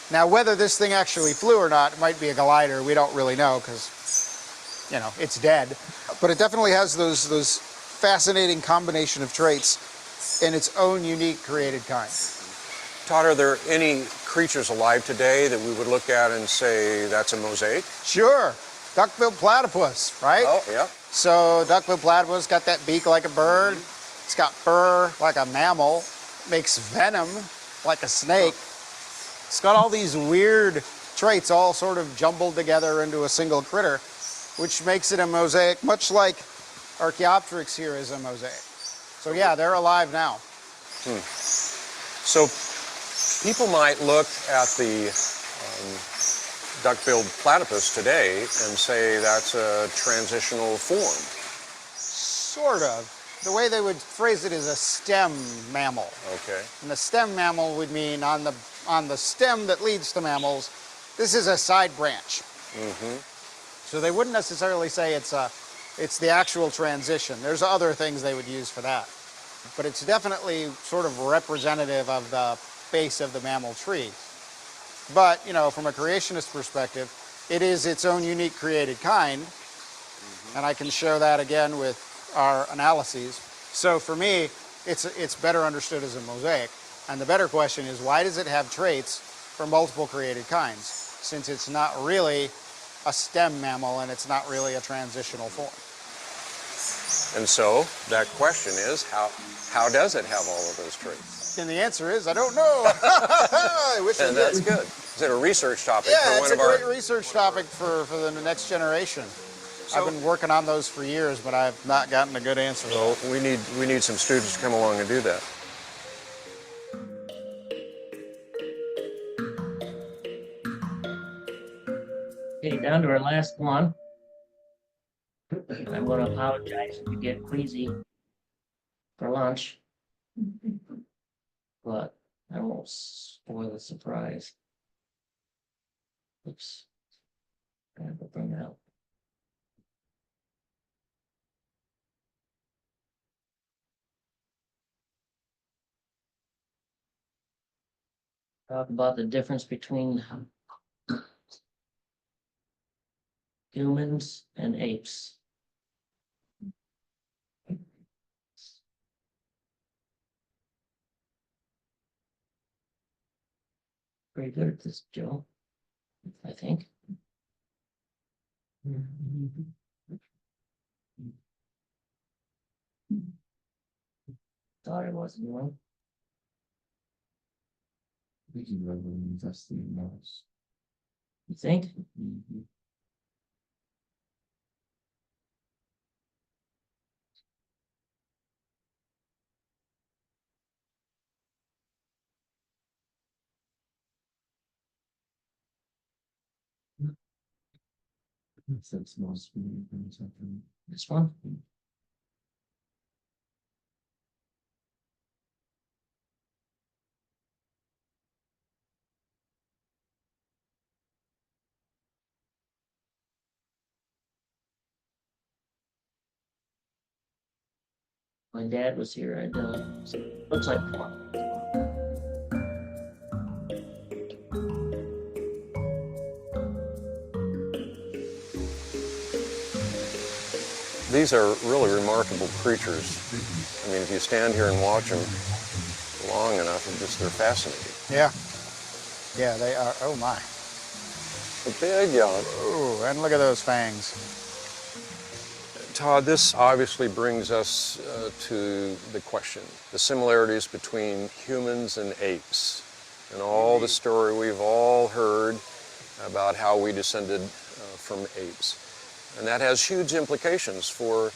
S4: Now, whether this thing actually flew or not, it might be a glider, we don't really know, because, you know, it's dead. But it definitely has those fascinating combination of traits in its own unique created kind.
S3: Todd, are there any creatures alive today that we would look at and say that's a mosaic?
S4: Sure, duck-billed platypus, right?
S3: Oh, yeah.
S4: So duck-billed platypus got that beak like a bird. It's got fur like a mammal. Makes venom like a snake. It's got all these weird traits all sort of jumbled together into a single critter, which makes it a mosaic, much like Archaeopteryx here is a mosaic. So yeah, they're alive now.
S3: So People might look at the duck-billed platypus today and say that's a transitional form.
S4: Sort of. The way they would phrase it is a stem mammal.
S3: Okay.
S4: And the stem mammal would mean on the stem that leads to mammals, this is a side branch. So they wouldn't necessarily say it's the actual transition. There's other things they would use for that. But it's definitely sort of representative of the base of the mammal tree. But, you know, from a creationist perspective, it is its own unique created kind. And I can show that again with our analyses. So for me, it's better understood as a mosaic. And the better question is, why does it have traits from multiple created kinds, since it's not really a stem mammal and it's not really a transitional form?
S3: And so that question is, how does it have all of those traits?
S4: And the answer is, I don't know. I wish I
S3: And
S4: did.
S3: that's good. Is it a research topic
S4: Yeah,
S3: for
S4: it's
S3: one
S4: a
S3: of our...
S4: great research topic for the next generation.
S3: So-
S4: I've been working on those for years, but I've not gotten a good answer.
S3: Well, we need some students to come along and do that.
S1: Okay, down to our last one. I'm gonna apologize if you get queasy for lunch. But I won't spoil the surprise. Oops. I have to bring it out. Talk about the difference between humans and apes. Pretty good at this, Joe. I think. Thought it wasn't one.
S6: We can go and invest in those.
S1: You think?
S6: That's most things I can.
S1: This one? My dad was here, I'd looks like one.
S3: These are really remarkable creatures. I mean, if you stand here and watch them long enough, they're fascinating.
S4: Yeah. Yeah, they are. Oh, my.
S3: A big yawn.
S4: Oh, and look at those fangs.
S3: Todd, this obviously brings us to the question, the similarities between humans and apes, and all the story we've all heard about how we descended from apes. And that has huge implications for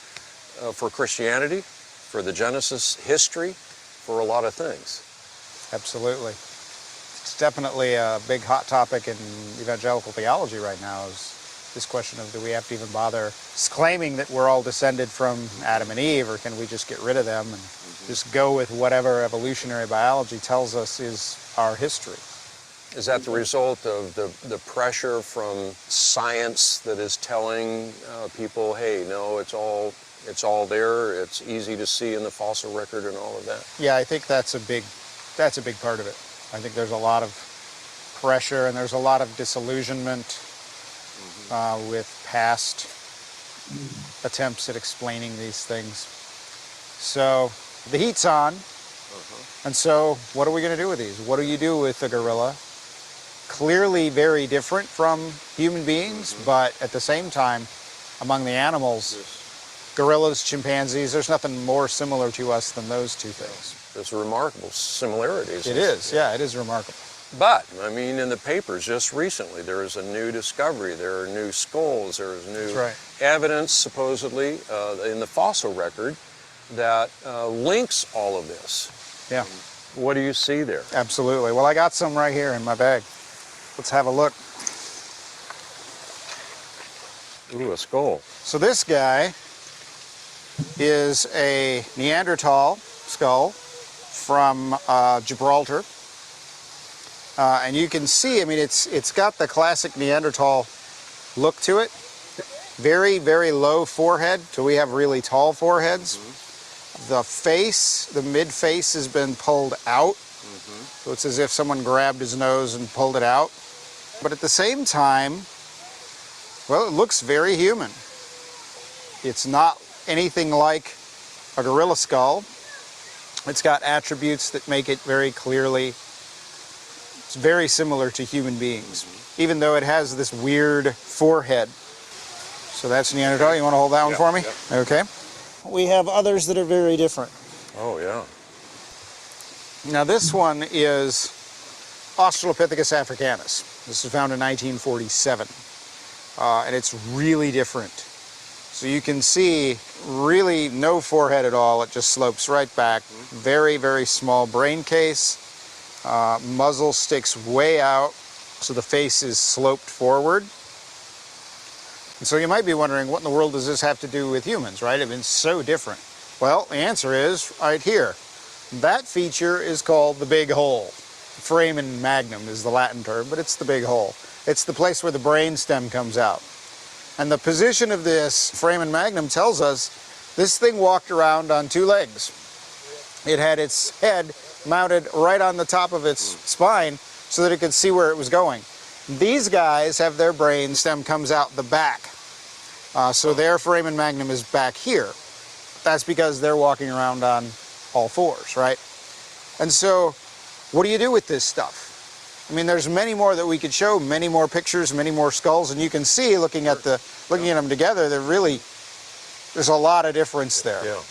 S3: Christianity, for the Genesis history, for a lot of things.
S4: Absolutely. It's definitely a big hot topic in evangelical theology right now, is this question of, do we have to even bother claiming that we're all descended from Adam and Eve, or can we just get rid of them and just go with whatever evolutionary biology tells us is our history?
S3: Is that the result of the pressure from science that is telling people, hey, no, it's all there, it's easy to see in the fossil record and all of that?
S4: Yeah, I think that's a big part of it. I think there's a lot of pressure and there's a lot of disillusionment with past attempts at explaining these things. So the heat's on, and so what are we going to do with these? What do you do with the gorilla? Clearly very different from human beings, but at the same time, among the animals, gorillas, chimpanzees, there's nothing more similar to us than those two things.
S3: There's remarkable similarities.
S4: It is, yeah, it is remarkable.
S3: But, I mean, in the papers just recently, there is a new discovery, there are new skulls, there is new evidence, supposedly, in the fossil record that links all of this.
S4: Yeah.
S3: what do you see there?
S4: Absolutely. Well, I got some right here in my bag. Let's have a look.
S3: Ooh, a skull.
S4: So this guy is a Neanderthal skull from Gibraltar. And you can see, I mean, it's got the classic Neanderthal look to it. Very, very low forehead. So we have really tall foreheads. The face, the mid face has been pulled out. So it's as if someone grabbed his nose and pulled it out. But at the same time, well, it looks very human. It's not anything like a gorilla skull. It's got attributes that make it very clearly, it's very similar to human beings, even though it has this weird forehead. So that's Neanderthal. You want to hold that one for me? Okay. We have others that are very different.
S3: Oh, yeah.
S4: Now this one is Australopithecus africanus. This was found in 1947. And it's really different. So you can see really no forehead at all. It just slopes right back. Very, very small brain case. Muzzle sticks way out, so the face is sloped forward. And so you might be wondering, what in the world does this have to do with humans, right? I mean, it's so different. Well, the answer is right here. That feature is called the big hole. Foramen magnum is the Latin term, but it's the big hole. It's the place where the brain stem comes out. And the position of this foramen magnum tells us this thing walked around on two legs. It had its head mounted right on the top of its spine so that it could see where it was going. These guys have their brain stem comes out the back. So their foramen magnum is back here. That's because they're walking around on all fours, right? And so what do you do with this stuff? I mean, there's many more that we could show, many more pictures, many more skulls, and you can see looking at them together, there's a lot of difference there.
S3: Yeah.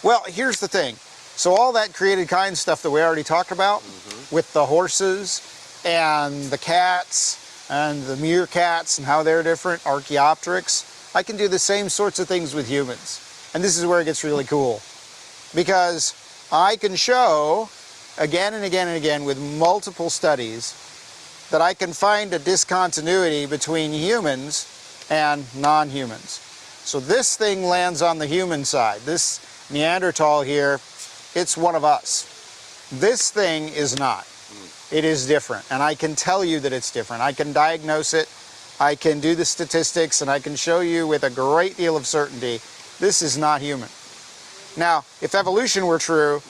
S4: Well, here's the thing. So all that created kind stuff that we already talked about with the horses and the cats and the meerkats and how they're different, Archaeopteryx, I can do the same sorts of things with humans. And this is where it gets really cool. Because I can show again and again and again with multiple studies that I can find a discontinuity between humans and non-humans. So this thing lands on the human side. This Neanderthal here, it's one of us. This thing is not. It is different, and I can tell you that it's different. I can diagnose it, I can do the statistics, and I can show you with a great deal of certainty this is not human. Now, if evolution were true,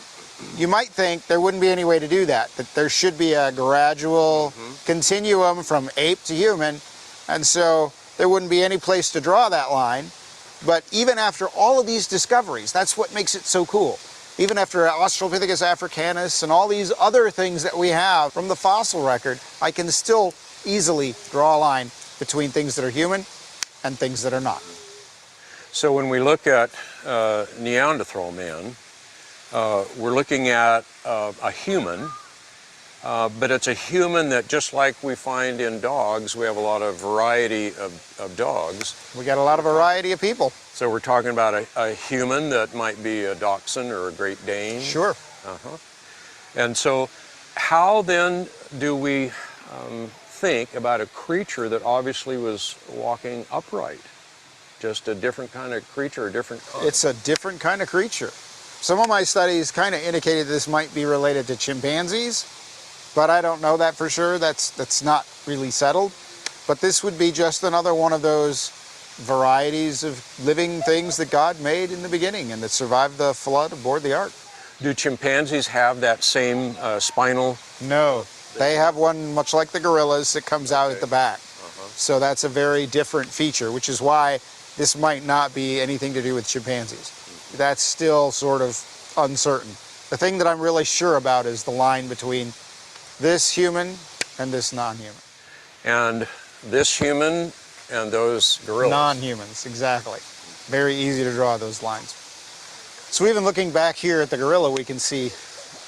S4: you might think there wouldn't be any way to do that there should be a gradual continuum from ape to human, and so there wouldn't be any place to draw that line. But even after all of these discoveries, that's what makes it so cool. Even after Australopithecus africanus and all these other things that we have from the fossil record, I can still easily draw a line between things that are human and things that are not.
S3: So when we look at Neanderthal man, we're looking at a human, but it's a human that, just like we find in dogs, we have a lot of variety of dogs.
S4: We got a lot of variety of people.
S3: So we're talking about a human that might be a dachshund or a Great Dane.
S4: Sure.
S3: And so how then do we think about a creature that obviously was walking upright? Just a different kind of creature, a different kind?
S4: It's a different kind of creature. Some of my studies kind of indicated this might be related to chimpanzees, but I don't know that for sure. That's not really settled. But this would be just another one of those varieties of living things that God made in the beginning and that survived the flood aboard the ark.
S3: Do chimpanzees have that same spinal?
S4: No, they have one much like the gorillas that comes out at the back. So that's a very different feature, which is why this might not be anything to do with chimpanzees. That's still sort of uncertain. The thing that I'm really sure about is the line between this human and this non-human.
S3: And this human and those gorillas?
S4: Non-humans, exactly. Very easy to draw those lines. So even looking back here at the gorilla, we can see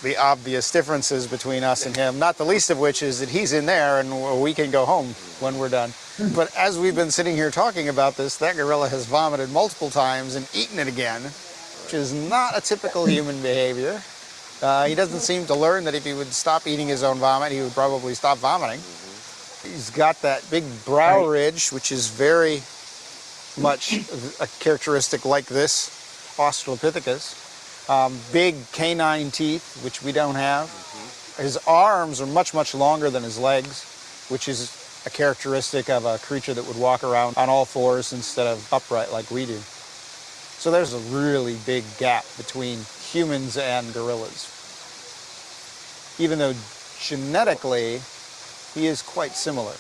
S4: the obvious differences between us and him, not the least of which is that he's in there and we can go home when we're done. But as we've been sitting here talking about this, that gorilla has vomited multiple times and eaten it again, which is not a typical human behavior. He doesn't seem to learn that if he would stop eating his own vomit, he would probably stop vomiting. He's got that big brow ridge, which is very much a characteristic like this Australopithecus. Big canine teeth, which we don't have. His arms are much, much longer than his legs, which is a characteristic of a creature that would walk around on all fours instead of upright like we do. So there's a really big gap between humans and gorillas. Even though genetically, he is quite similar.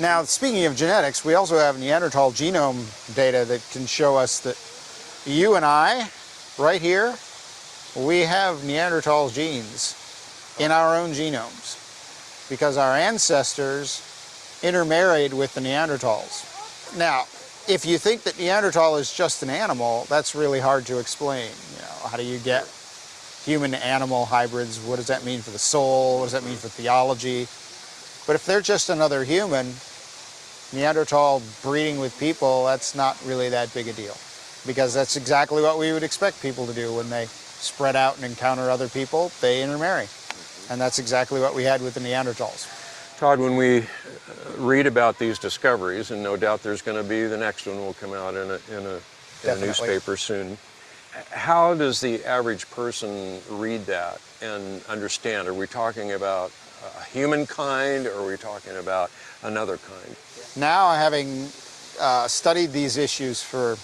S4: Now, speaking of genetics, we also have Neanderthal genome data that can show us that you and I, right here, we have Neanderthal genes in our own genomes because our ancestors intermarried with the Neanderthals. Now, if you think that Neanderthal is just an animal, that's really hard to explain. You know, how do you get human-animal hybrids? What does that mean for the soul? What does that mean for theology? But if they're just another human, Neanderthal breeding with people, that's not really that big a deal. Because that's exactly what we would expect people to do when they spread out and encounter other people, they intermarry. And that's exactly what we had with the Neanderthals.
S3: Todd, when we read about these discoveries, and no doubt there's going to be the next one will come out in a newspaper soon, how does the average person read that and understand? Are we talking about humankind, or are we talking about another kind?
S4: Now, having studied these issues for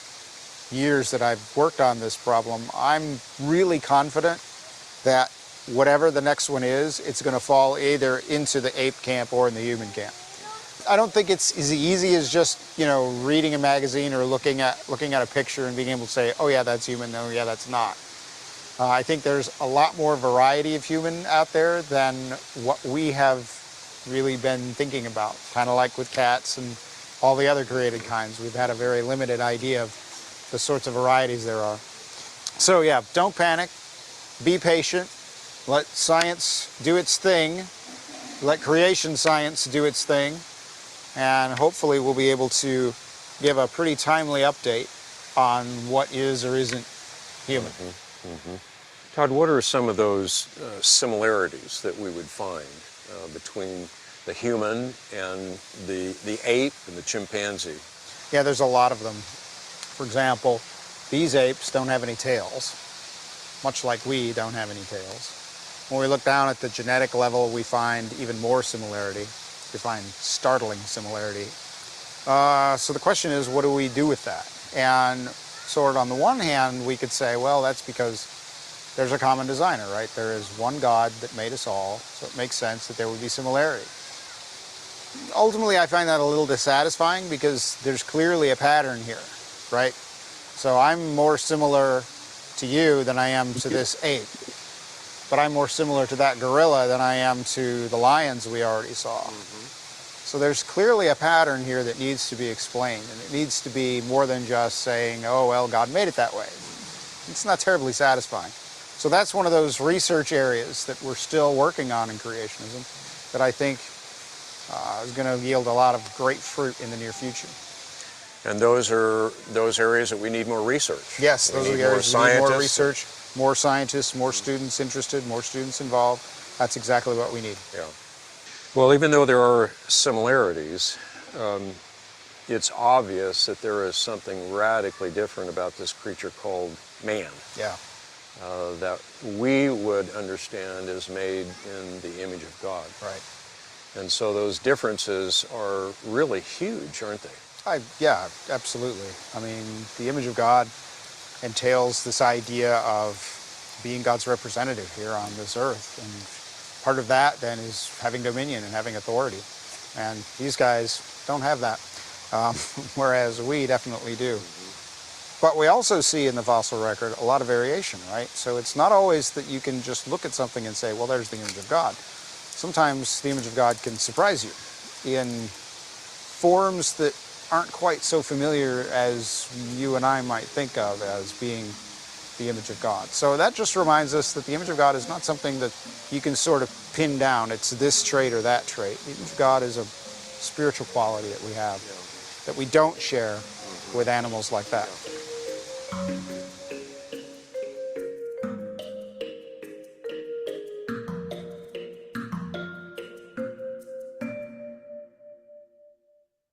S4: years that I've worked on this problem, I'm really confident that whatever the next one is, it's going to fall either into the ape camp or in the human camp. I don't think it's as easy as just, you know, reading a magazine or looking at a picture and being able to say, oh yeah, that's human, no, yeah, that's not. I think there's a lot more variety of human out there than what we have really been thinking about. Kind of like with cats and all the other created kinds. We've had a very limited idea of the sorts of varieties there are. So yeah, don't panic, be patient, let science do its thing, let creation science do its thing, and hopefully we'll be able to give a pretty timely update on what is or isn't human.
S3: Todd, what are some of those similarities that we would find between the human and the ape and the chimpanzee?
S4: Yeah, there's a lot of them. For example, these apes don't have any tails, much like we don't have any tails. When we look down at the genetic level, we find even more similarity. We find startling similarity. So the question is, what do we do with that? And sort of on the one hand, we could say, well, that's because there's a common designer, right? There is one God that made us all, so it makes sense that there would be similarity. Ultimately, I find that a little dissatisfying because there's clearly a pattern here, right? So I'm more similar to you than I am to this ape. But I'm more similar to that gorilla than I am to the lions we already saw. So there's clearly a pattern here that needs to be explained, and it needs to be more than just saying, oh, well, God made it that way. It's not terribly satisfying. So that's one of those research areas that we're still working on in creationism that I think is going to yield a lot of great fruit in the near future.
S3: And those are those areas that we need more research.
S4: Yes, those are the
S3: more
S4: areas we need more
S3: scientists.
S4: research, more scientists, more students interested, more students involved. That's exactly what we need.
S3: Yeah. Well, even though there are similarities, it's obvious that there is something radically different about this creature called man.
S4: Yeah.
S3: That we would understand is made in the image of God.
S4: Right.
S3: And so those differences are really huge, aren't they?
S4: Yeah, absolutely. I mean, the image of God entails this idea of being God's representative here on this earth. And part of that then is having dominion and having authority. And these guys don't have that, whereas we definitely do. But we also see in the fossil record a lot of variation, right? So it's not always that you can just look at something and say, well, there's the image of God. Sometimes the image of God can surprise you in forms that aren't quite so familiar as you and I might think of as being the image of God. So that just reminds us that the image of God is not something that you can sort of pin down. It's this trait or that trait. The image of God is a spiritual quality that we have that we don't share with animals like that.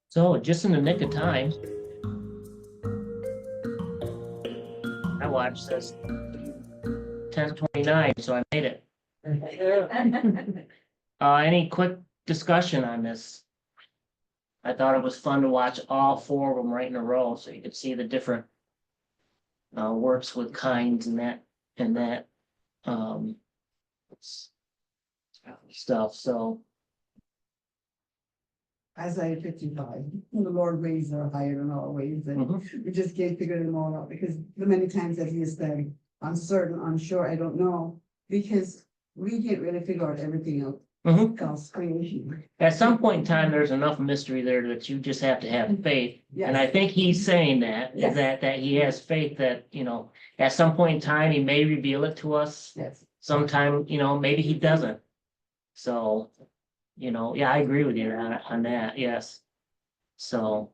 S1: So just in the nick of time. My watch says 10:29, so I made it. Any quick discussion on this? I thought it was fun to watch all four of them right in a row, so you could see the different works with kinds and that um stuff, so.
S7: Isaiah 55, the Lord ways are higher than our ways, and
S1: Mhm.
S7: we just can't figure them all out, because the many times that he has said, uncertain, unsure, I don't know, because we can't really figure out everything out,
S1: Mhm.
S7: God's creation.
S1: At some point in time, there's enough mystery there that you just have to have faith. And I
S7: Yes,
S1: think he's saying that, is
S7: Yes.
S1: that he has faith that, at some point in time, he may reveal it to us.
S7: yes.
S1: Sometime, maybe he doesn't. So, yeah, I agree with you on that, yes. So,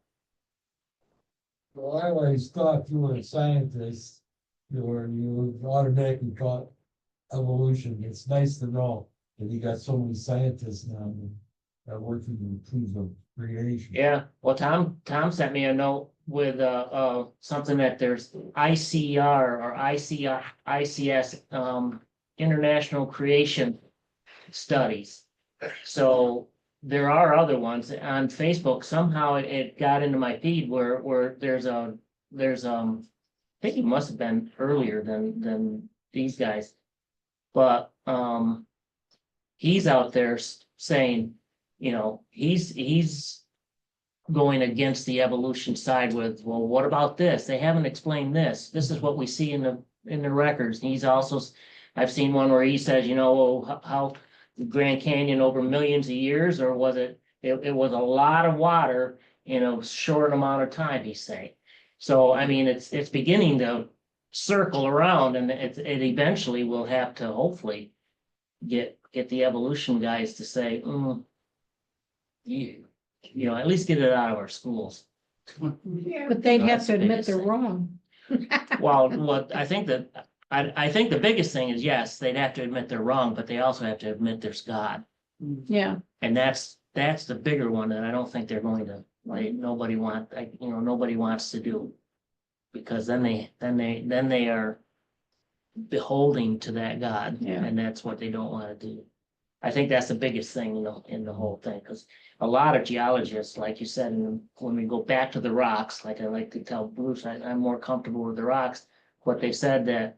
S2: Well, I always thought you were a scientist, you automatically thought evolution. It's nice to know that you got so many scientists now that are working to improve the creation.
S1: yeah, well, Tom sent me a note with, something that there's ICR or ICS, International Creation Studies. So there are other ones on Facebook. Somehow it got into my feed where there's I think it must have been earlier than these guys. But, he's out there saying, he's going against the evolution side with, well, what about this? They haven't explained this. This is what we see in the records. And he's also, I've seen one where he says, how the Grand Canyon over millions of years, or was it was a lot of water in a short amount of time, he's saying. So, I mean, it's beginning to circle around, and it eventually will have to hopefully get the evolution guys to say, at least get it out of our schools.
S5: But they'd have
S1: That's
S5: to
S1: the
S5: admit
S1: biggest
S5: they're
S1: thing.
S5: wrong.
S1: Well, what I think the biggest thing is, yes, they'd have to admit they're wrong, but they also have to admit there's God.
S5: Yeah,
S1: And that's the bigger one that I don't think they're going to, nobody wants to do. Because then they are beholding to that God,
S5: Yeah.
S1: and that's what they don't want to do. I think that's the biggest thing, in the whole thing, because a lot of geologists, like you said, and when we go back to the rocks, like I like to tell Bruce, I'm more comfortable with the rocks. What they said that,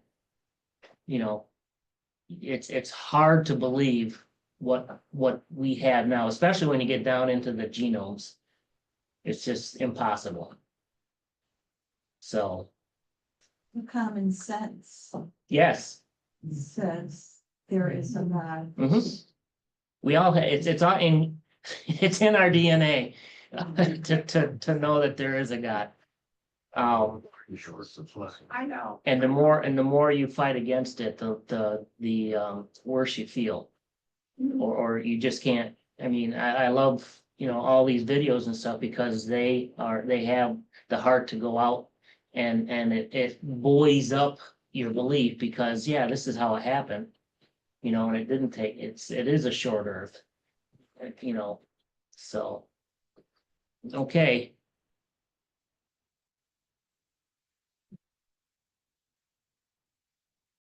S1: it's hard to believe what we have now, especially when you get down into the genomes. It's just impossible. So,
S8: Common sense
S1: yes.
S8: says there is a God.
S1: Mhm. We all, it's all in, it's in our DNA to know that there is a God.
S8: I know.
S1: And the more you fight against it, the worse you feel. Or you just can't, I mean, I love, all these videos and stuff, because they have the heart to go out and it buoys up your belief, because, yeah, this is how it happened. And it didn't take, it is a short earth. So. Okay,